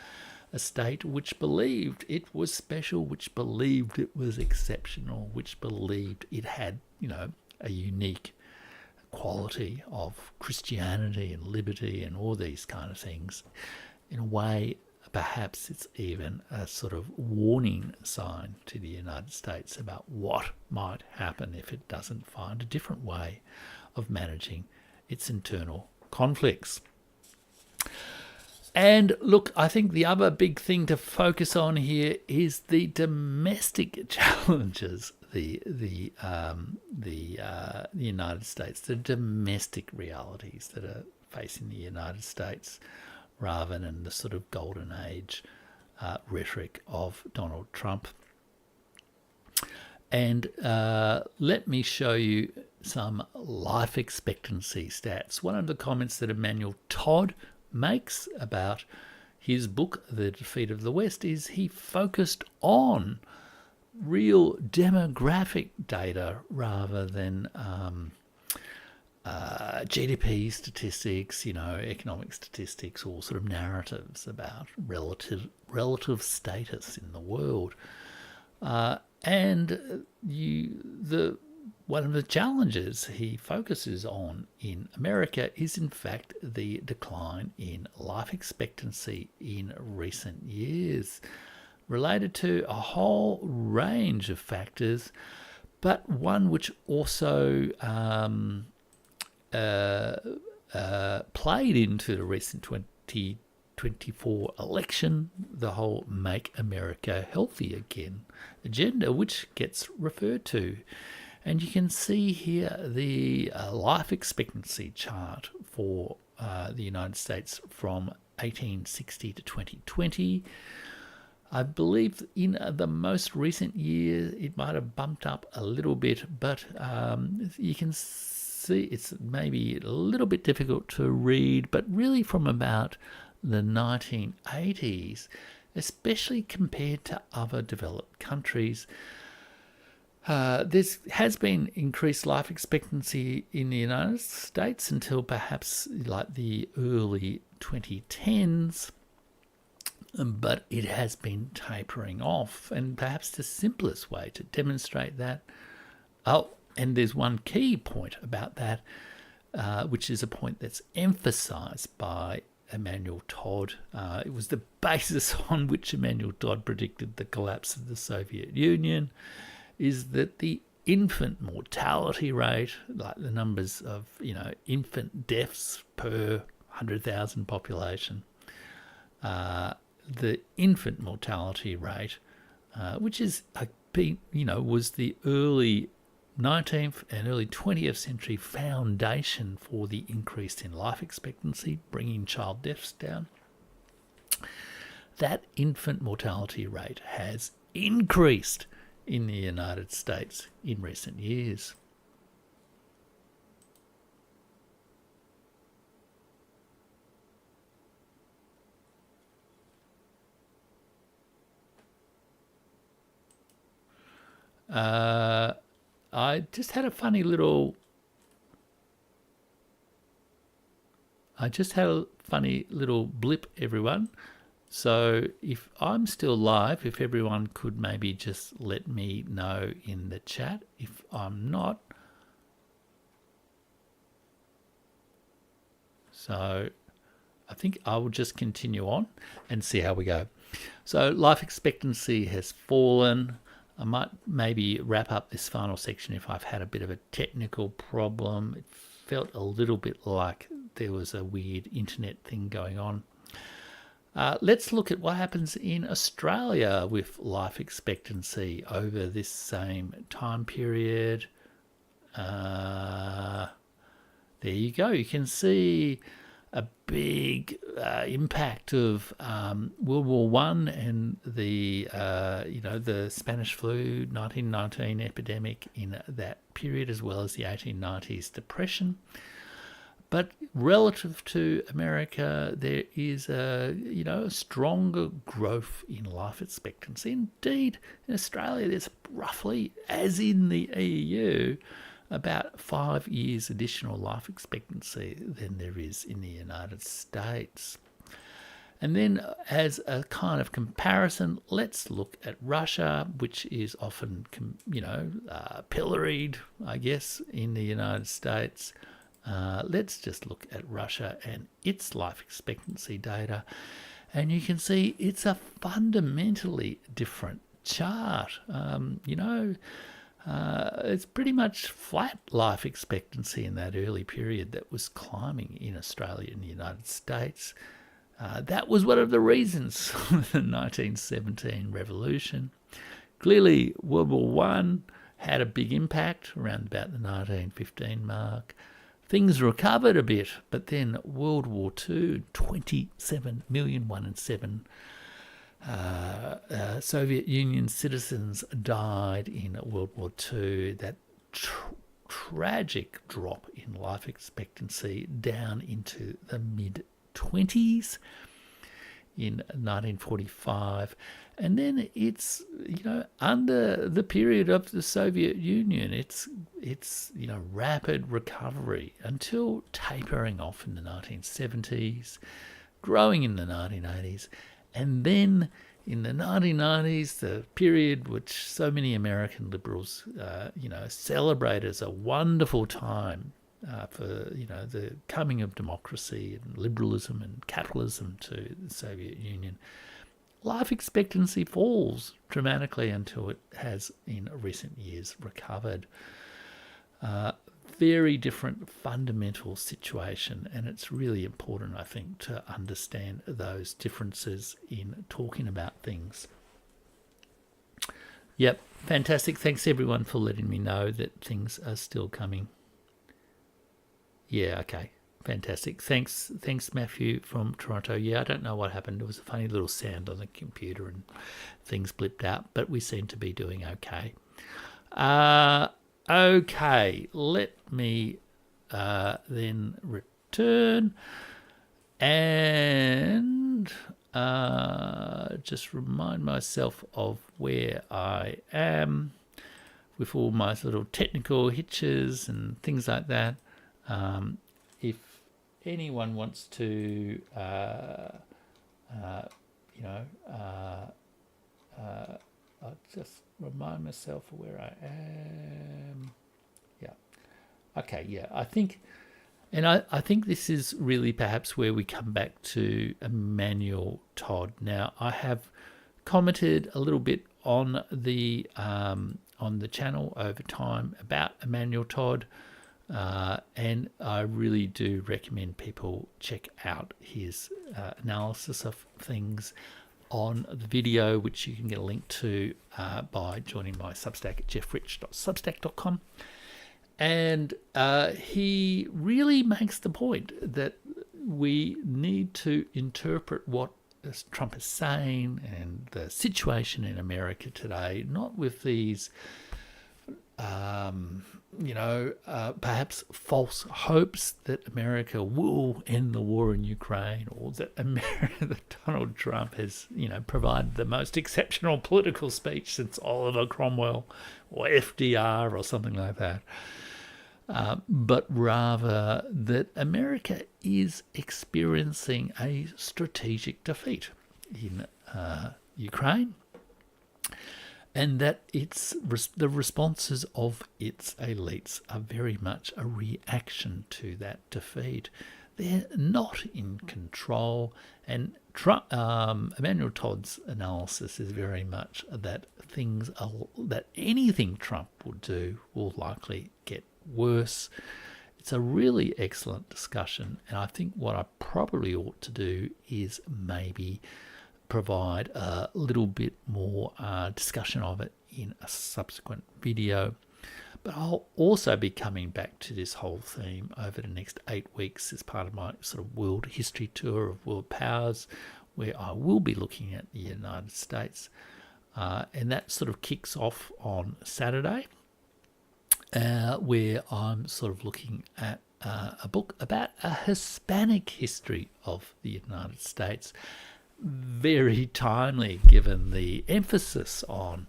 a state which believed it was special, which believed it was exceptional, which believed it had, a unique quality of Christianity and liberty and all these kind of things. In a way, perhaps it's even a sort of warning sign to the United States about what might happen if it doesn't find a different way of managing its internal conflicts. And look, I think the other big thing to focus on here is the domestic challenges, the United States, the domestic realities that are facing the United States, rather than the sort of golden age rhetoric of Donald Trump. And let me show you some life expectancy stats. One of the comments that Emmanuel Todd makes about his book, The Defeat of the West, is he focused on real demographic data rather than GDP statistics, economic statistics, or sort of narratives about relative status in the world. And one of the challenges he focuses on in America is, in fact, the decline in life expectancy in recent years, related to a whole range of factors, but one which also played into the recent 2024 election, the whole Make America Healthy Again agenda, which gets referred to. And you can see here the life expectancy chart for the United States from 1860 to 2020. I believe in the most recent year it might have bumped up a little bit, but you can see it's maybe a little bit difficult to read, but really from about the 1980s, especially compared to other developed countries, there has been increased life expectancy in the United States until perhaps like the early 2010s, but it has been tapering off. And perhaps the simplest way to demonstrate that, and there's one key point about that, which is a point that's emphasised by Emmanuel Todd. It was the basis on which Emmanuel Todd predicted the collapse of the Soviet Union, is that the infant mortality rate, like the numbers of infant deaths per 100,000 population, the infant mortality rate, which is was the early 19th and early 20th century foundation for the increase in life expectancy, bringing child deaths down. That infant mortality rate has increased in the United States in recent years. I just had a funny little blip, everyone. So if I'm still live, if everyone could maybe just let me know in the chat if I'm not. So I think I will just continue on and see how we go. So life expectancy has fallen. I might maybe wrap up this final section if I've had a bit of a technical problem. It felt a little bit like there was a weird internet thing going on. Let's look at what happens in Australia with life expectancy over this same time period. There you go. You can see a big impact of World War I and the Spanish flu 1919 epidemic in that period, as well as the 1890s depression. But relative to America, there is a stronger growth in life expectancy. Indeed, in Australia, there's roughly, as in the EU, about 5 years additional life expectancy than there is in the United States. And then as a kind of comparison, let's look at Russia, which is often, pilloried, I guess, in the United States. Let's just look at Russia and its life expectancy data. And you can see it's a fundamentally different chart. It's pretty much flat life expectancy in that early period that was climbing in Australia and the United States. That was one of the reasons for the 1917 revolution. Clearly, World War I had a big impact around about the 1915 mark. Things recovered a bit, but then World War II, 27 million, 1 in 7 Soviet Union citizens died in World War II. That tragic drop in life expectancy down into the mid-20s in 1945. And then it's, under the period of the Soviet Union, it's rapid recovery until tapering off in the 1970s, growing in the 1980s. And then in the 1990s, the period which so many American liberals, celebrate as a wonderful time for, the coming of democracy and liberalism and capitalism to the Soviet Union, life expectancy falls dramatically until it has in recent years recovered. Very different fundamental situation, and it's really important, I think, to understand those differences in talking about things. Yep, fantastic. Thanks everyone for letting me know that things are still coming. Yeah, okay. Fantastic. Thanks Matthew from Toronto. Yeah, I don't know what happened. There was a funny little sound on the computer and things blipped out, but we seem to be doing okay. Okay, let me then return and just remind myself of where I am with all my little technical hitches and things like that. If anyone wants to, I'll just remind myself of where I am. Yeah. Okay, yeah. I think this is really perhaps where we come back to Emmanuel Todd. Now, I have commented a little bit on the channel over time about Emmanuel Todd, and I really do recommend people check out his analysis of things on the video, which you can get a link to by joining my Substack at jeffrich.substack.com. And he really makes the point that we need to interpret what Trump is saying and the situation in America today, not with these perhaps false hopes that America will end the war in Ukraine, or that that Donald Trump has, provided the most exceptional political speech since Oliver Cromwell or FDR or something like that. But rather that America is experiencing a strategic defeat in Ukraine, and that the responses of its elites are very much a reaction to that defeat. They're not in control, and Emmanuel Todd's analysis is very much that that anything Trump will do will likely get worse. It's a really excellent discussion, and I think what I probably ought to do is maybe provide a little bit more discussion of it in a subsequent video. But I'll also be coming back to this whole theme over the next 8 weeks as part of my sort of world history tour of world powers, where I will be looking at the United States. And that sort of kicks off on Saturday, where I'm sort of looking at a book about a Hispanic history of the United States. Very timely, given the emphasis on,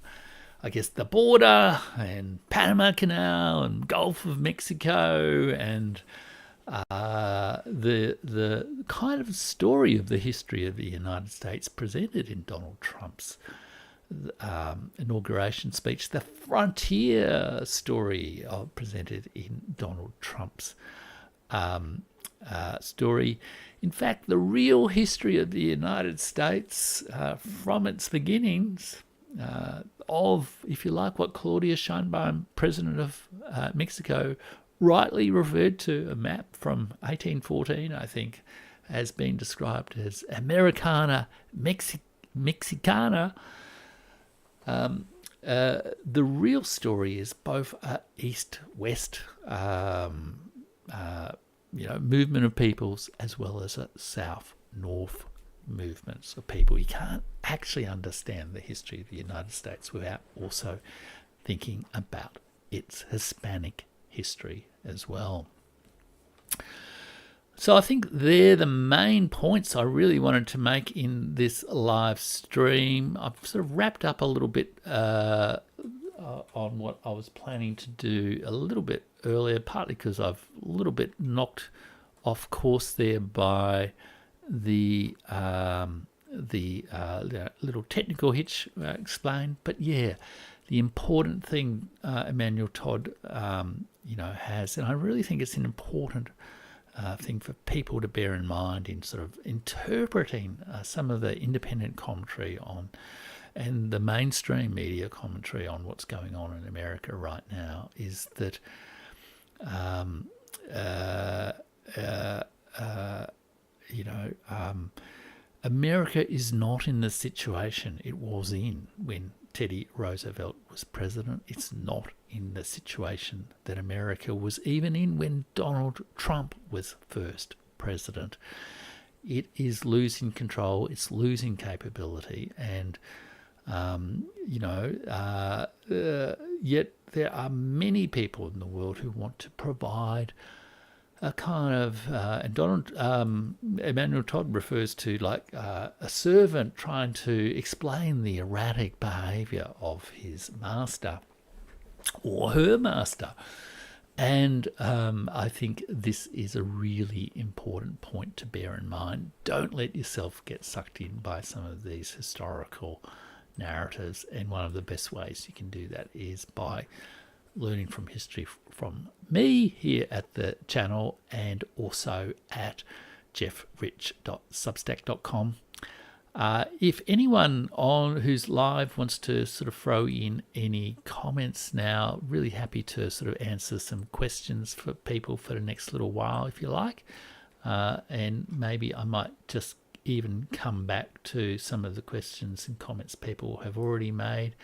I guess, the border and Panama Canal and Gulf of Mexico, and the kind of story of the history of the United States presented in Donald Trump's inauguration speech, the frontier story presented in Donald Trump's story. In fact, the real history of the United States from its beginnings, of, if you like, what Claudia Sheinbaum, president of Mexico, rightly referred to, a map from 1814, I think, has been described as Americana Mexicana. The real story is both east-west movement of peoples, as well as a south-north movements of people. You can't actually understand the history of the United States without also thinking about its Hispanic history as well. So I think they're the main points I really wanted to make in this live stream. I've sort of wrapped up a little bit on what I was planning to do a little bit earlier, partly because I've a little bit knocked off course there by the little technical hitch explained. But yeah, the important thing Emmanuel Todd, has, and I really think it's an important thing for people to bear in mind in sort of interpreting some of the independent commentary on and the mainstream media commentary on what's going on in America right now, is that America is not in the situation it was in when Teddy Roosevelt was president. It's not in the situation that America was even in when Donald Trump was first president. It is losing control, it's losing capability, and yet there are many people in the world who want to provide a kind of, and Emmanuel Todd refers to like a servant trying to explain the erratic behaviour of his master or her master. And I think this is a really important point to bear in mind. Don't let yourself get sucked in by some of these historical narratives, and one of the best ways you can do that is by learning from history from me here at the channel, and also at jeffrich.substack.com. If anyone on who's live wants to sort of throw in any comments now, really happy to sort of answer some questions for people for the next little while, if you like. And maybe I might just even come back to some of the questions and comments people have already made.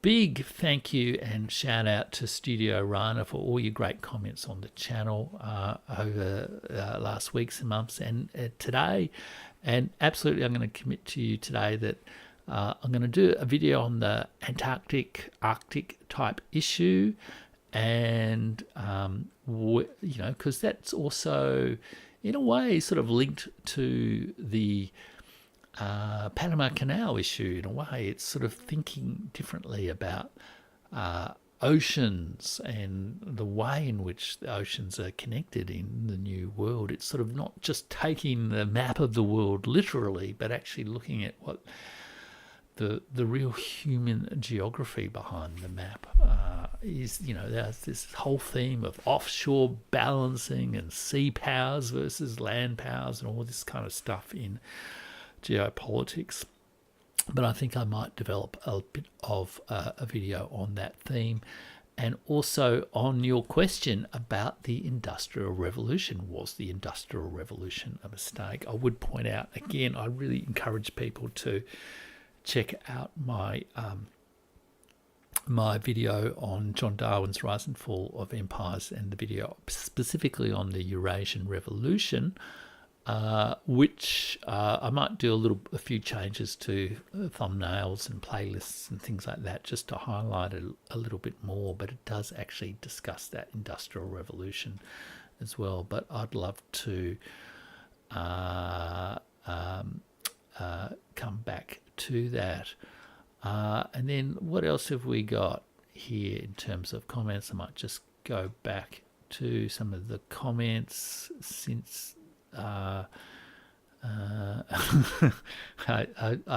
Big thank you and shout out to Studio Rana for all your great comments on the channel over last weeks and months and today. And absolutely, I'm going to commit to you today that I'm going to do a video on the Arctic type issue, and because that's also in a way sort of linked to the Panama Canal issue. In a way, it's sort of thinking differently about oceans and the way in which the oceans are connected in the new world. It's sort of not just taking the map of the world literally, but actually looking at what the real human geography behind the map is. There's this whole theme of offshore balancing and sea powers versus land powers and all this kind of stuff in geopolitics. But I think I might develop a bit of a video on that theme, and also on your question about the Industrial Revolution. Was the Industrial Revolution a mistake? I would point out, again, I really encourage people to check out my my video on John Darwin's Rise and Fall of Empires, and the video specifically on the Eurasian Revolution, which I might do a few changes to thumbnails and playlists and things like that, just to highlight it a little bit more. But it does actually discuss that Industrial Revolution as well. But I'd love to come back to that. And then what else have we got here in terms of comments? I might just go back to some of the comments since I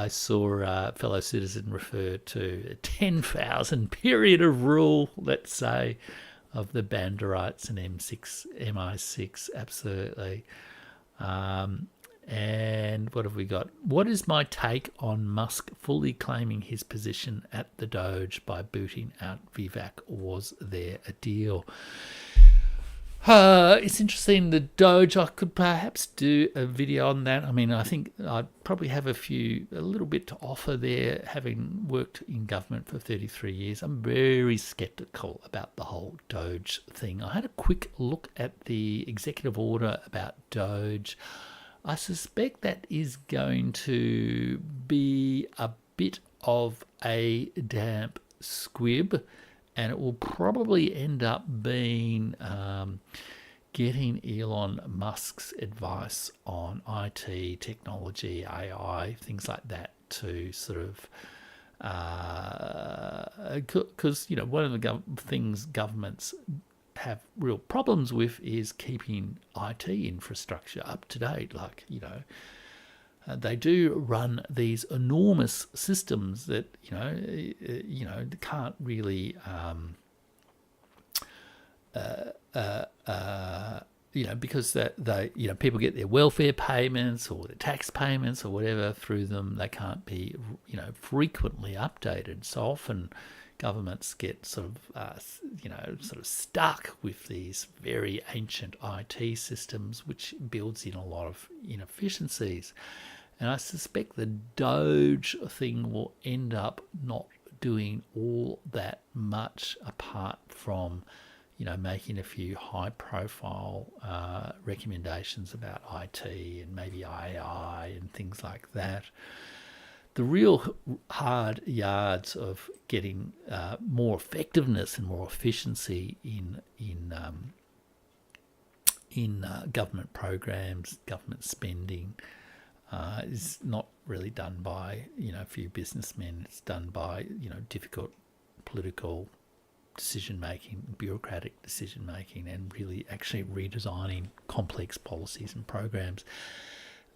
saw a fellow citizen refer to a 10,000 period of rule, let's say, of the Banderites and MI6. Absolutely. And what have we got? What is my take on Musk fully claiming his position at the Doge by booting out Vivek? Was there a deal? It's interesting, the Doge. I could perhaps do a video on that. I mean, I think I'd probably have a little bit to offer there, having worked in government for 33 years. I'm very sceptical about the whole Doge thing. I had a quick look at the executive order about Doge. I suspect that is going to be a bit of a damp squib, and it will probably end up being getting Elon Musk's advice on IT, technology, AI, things like that to sort of, because one of the things governments have real problems with is keeping IT infrastructure up to date. Like, they do run these enormous systems that can't really because they people get their welfare payments or their tax payments or whatever through them. They can't be frequently updated. So often governments get sort of stuck with these very ancient IT systems, which builds in a lot of inefficiencies. And I suspect the Doge thing will end up not doing all that much, apart from making a few high-profile recommendations about IT and maybe AI and things like that. The real hard yards of getting more effectiveness and more efficiency in government programs, government spending, is not really done by a few businessmen. It's done by difficult political decision making, bureaucratic decision making, and really actually redesigning complex policies and programs.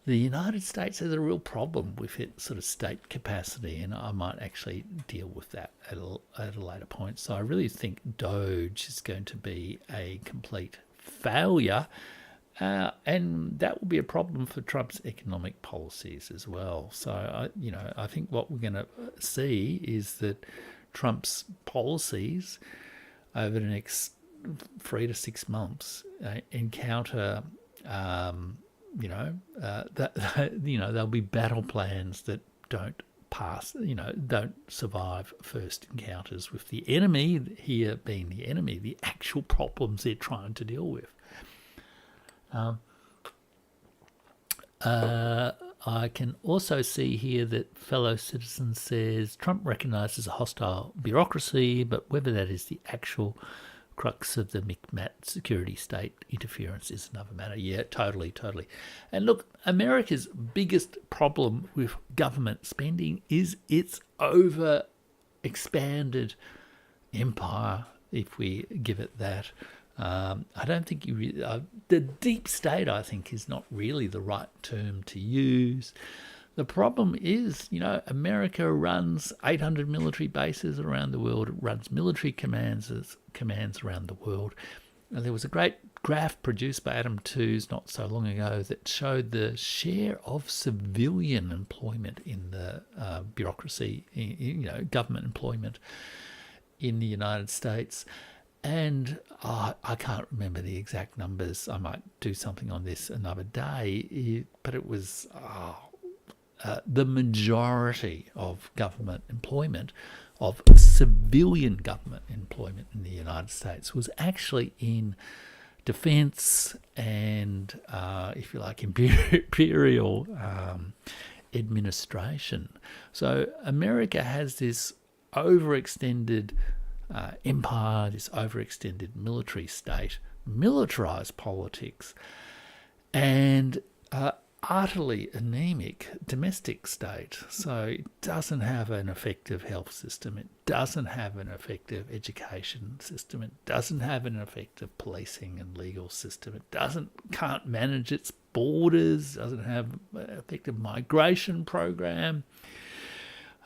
The United States has a real problem with its sort of state capacity, and I might actually deal with that at a later point. So I really think Doge is going to be a complete failure, and that will be a problem for Trump's economic policies as well. So I think what we're going to see is that Trump's policies over the next 3 to 6 months encounter there'll be battle plans that don't pass, don't survive first encounters with the enemy, here being the enemy, the actual problems they're trying to deal with. I can also see here that fellow citizen says Trump recognises a hostile bureaucracy, but whether that is the actual crux of the McMat security state interference is another matter. Yeah, totally. And look, America's biggest problem with government spending is its over-expanded empire, if we give it that. I don't think the deep state, I think, is not really the right term to use. The problem is, America runs 800 military bases around the world. It runs military commands around the world. And there was a great graph produced by Adam Tooze not so long ago that showed the share of civilian employment in the bureaucracy, government employment in the United States. And I can't remember the exact numbers. I might do something on this another day, but it was the majority of government employment, of civilian government employment in the United States, was actually in defence and, if you like, imperial administration. So America has this overextended empire, this overextended military state, militarized politics, and utterly anemic domestic state. So it doesn't have an effective health system. It doesn't have an effective education system. It doesn't have an effective policing and legal system. It can't manage its borders. Doesn't have an effective migration program.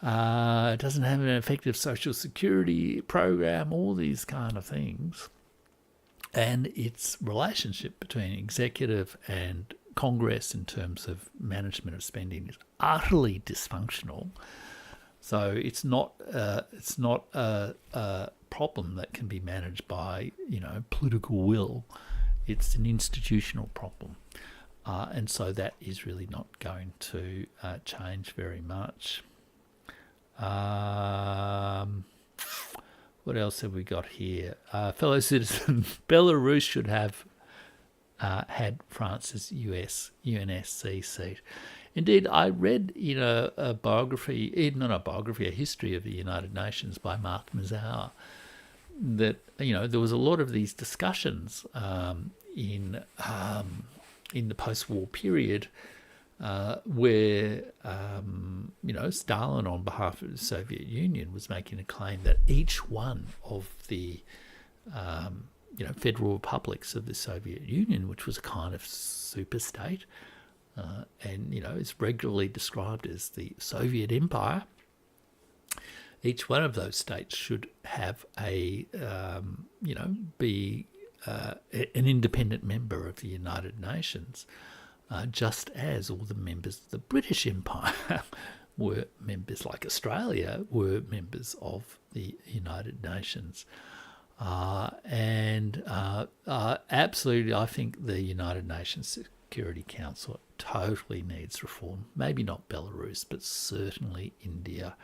It doesn't have an effective social security program, all these kind of things. And its relationship between executive and Congress in terms of management of spending is utterly dysfunctional. So it's not a problem that can be managed by political will. It's an institutional problem. And so that is really not going to change very much. What else have we got here? Fellow citizen, Belarus should have had France's UNSC seat. Indeed, I read in a biography, not a biography, a history of the United Nations by Mark Mazower, that there was a lot of these discussions in the post-war period where Stalin, on behalf of the Soviet Union, was making a claim that each one of the federal republics of the Soviet Union, which was a kind of super state, and is regularly described as the Soviet Empire. Each one of those states should have be an independent member of the United Nations, just as all the members of the British Empire were members, like Australia were members of the United Nations. Absolutely, I think the United Nations Security Council totally needs reform. Maybe not Belarus, but certainly India,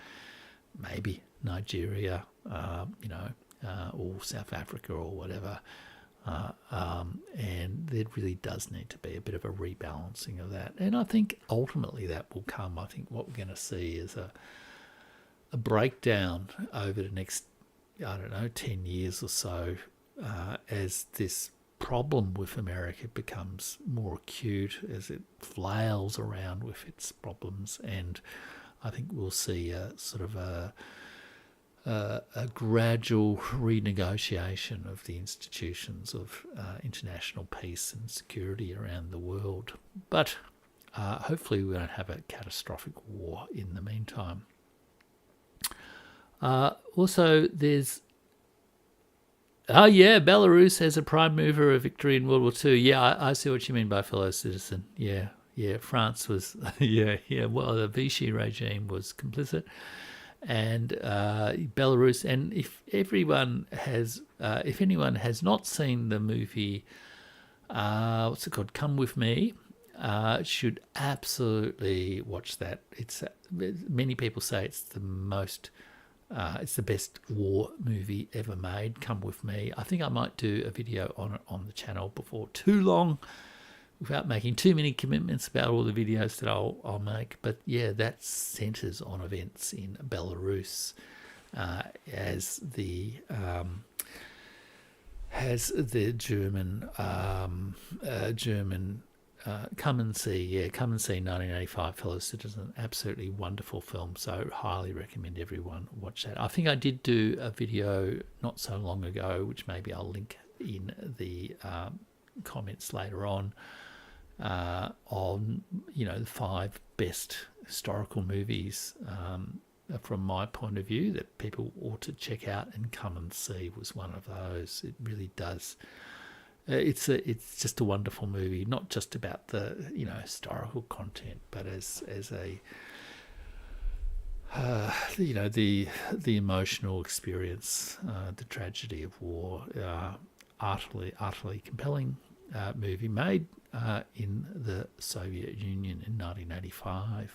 maybe Nigeria, or South Africa or whatever. And there really does need to be a bit of a rebalancing of that. And I think ultimately that will come. I think what we're going to see is a breakdown over the next, 10 years or so, as this problem with America becomes more acute, as it flails around with its problems. And I think we'll see a sort of a gradual renegotiation of the institutions of international peace and security around the world. But hopefully we won't have a catastrophic war in the meantime. Also, there's Belarus as a prime mover of victory in World War II. Yeah, I see what you mean by fellow citizen. Yeah, France was, well, the Vichy regime was complicit. And Belarus, and if anyone has not seen the movie, what's it called, Come With Me, should absolutely watch that. It's many people say it's the best war movie ever made. Come With Me. I think I might do a video on it on the channel before too long, without making too many commitments about all the videos that I'll make. But yeah, that centres on events in Belarus as the German Come and See 1985, fellow citizen. Absolutely wonderful film, so highly recommend everyone watch that. I think I did do a video not so long ago, which maybe I'll link in the comments later on the 5 best historical movies from my point of view that people ought to check out, and Come and See was one of those. It really does. It's just a wonderful movie, not just about the historical content, but as a the emotional experience, the tragedy of war. Utterly compelling movie made in the Soviet Union in 1985.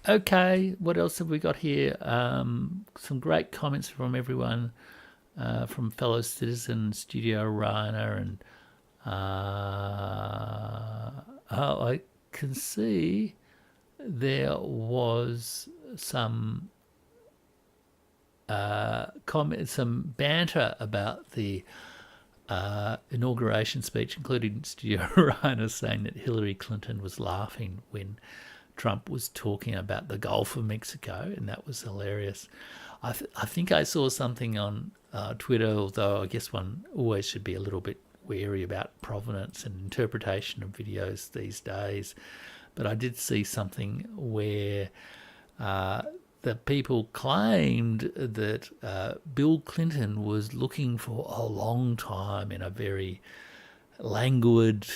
Okay, what else have we got here? Some great comments from everyone, from fellow citizen, Studio Rhino, and I can see there was some some banter about the inauguration speech, including Studio Rhino saying that Hillary Clinton was laughing when Trump was talking about the Gulf of Mexico, and that was hilarious. I think I saw something on Twitter, although I guess one always should be a little bit wary about provenance and interpretation of videos these days, but I did see something where the people claimed that Bill Clinton was looking for a long time in a very languid,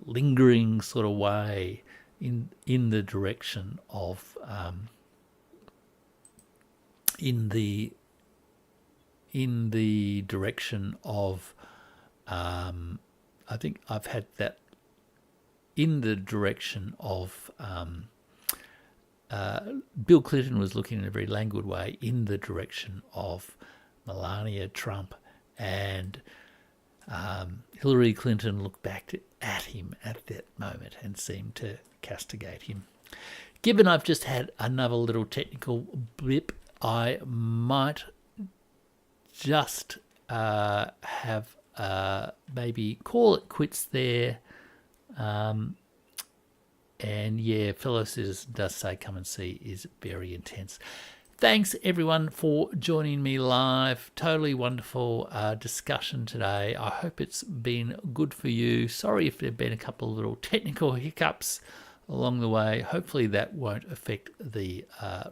lingering sort of way in the direction of in the direction of I think I've had that in the direction of Bill Clinton was looking in a very languid way in the direction of Melania Trump, and Hillary Clinton looked back at him at that moment and seemed to castigate him. Given I've just had another little technical blip, I might just have maybe call it quits there. And yeah, fellow citizen does say come and see is very intense. Thanks everyone for joining me live. Totally wonderful discussion today. I hope it's been good for you. Sorry if there have been a couple of little technical hiccups along the way. Hopefully that won't affect the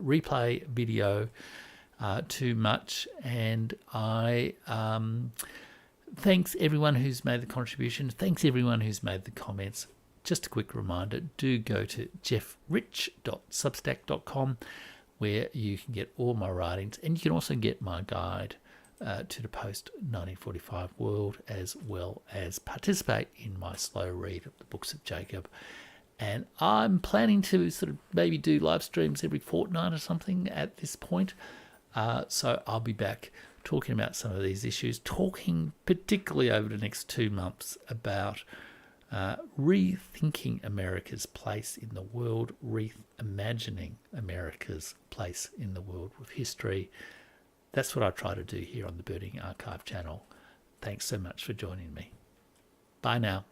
replay video too much. And I thanks everyone who's made the contribution. Thanks everyone who's made the comments. Just a quick reminder, do go to jeffrich.substack.com where you can get all my writings, and you can also get my guide to the post-1945 world, as well as participate in my slow read of the books of Jacob. And I'm planning to sort of maybe do live streams every fortnight or something at this point. So I'll be back talking about some of these issues, talking particularly over the next 2 months about rethinking America's place in the world, reimagining America's place in the world with history. That's what I try to do here on the Birding Archive channel. Thanks so much for joining me. Bye now.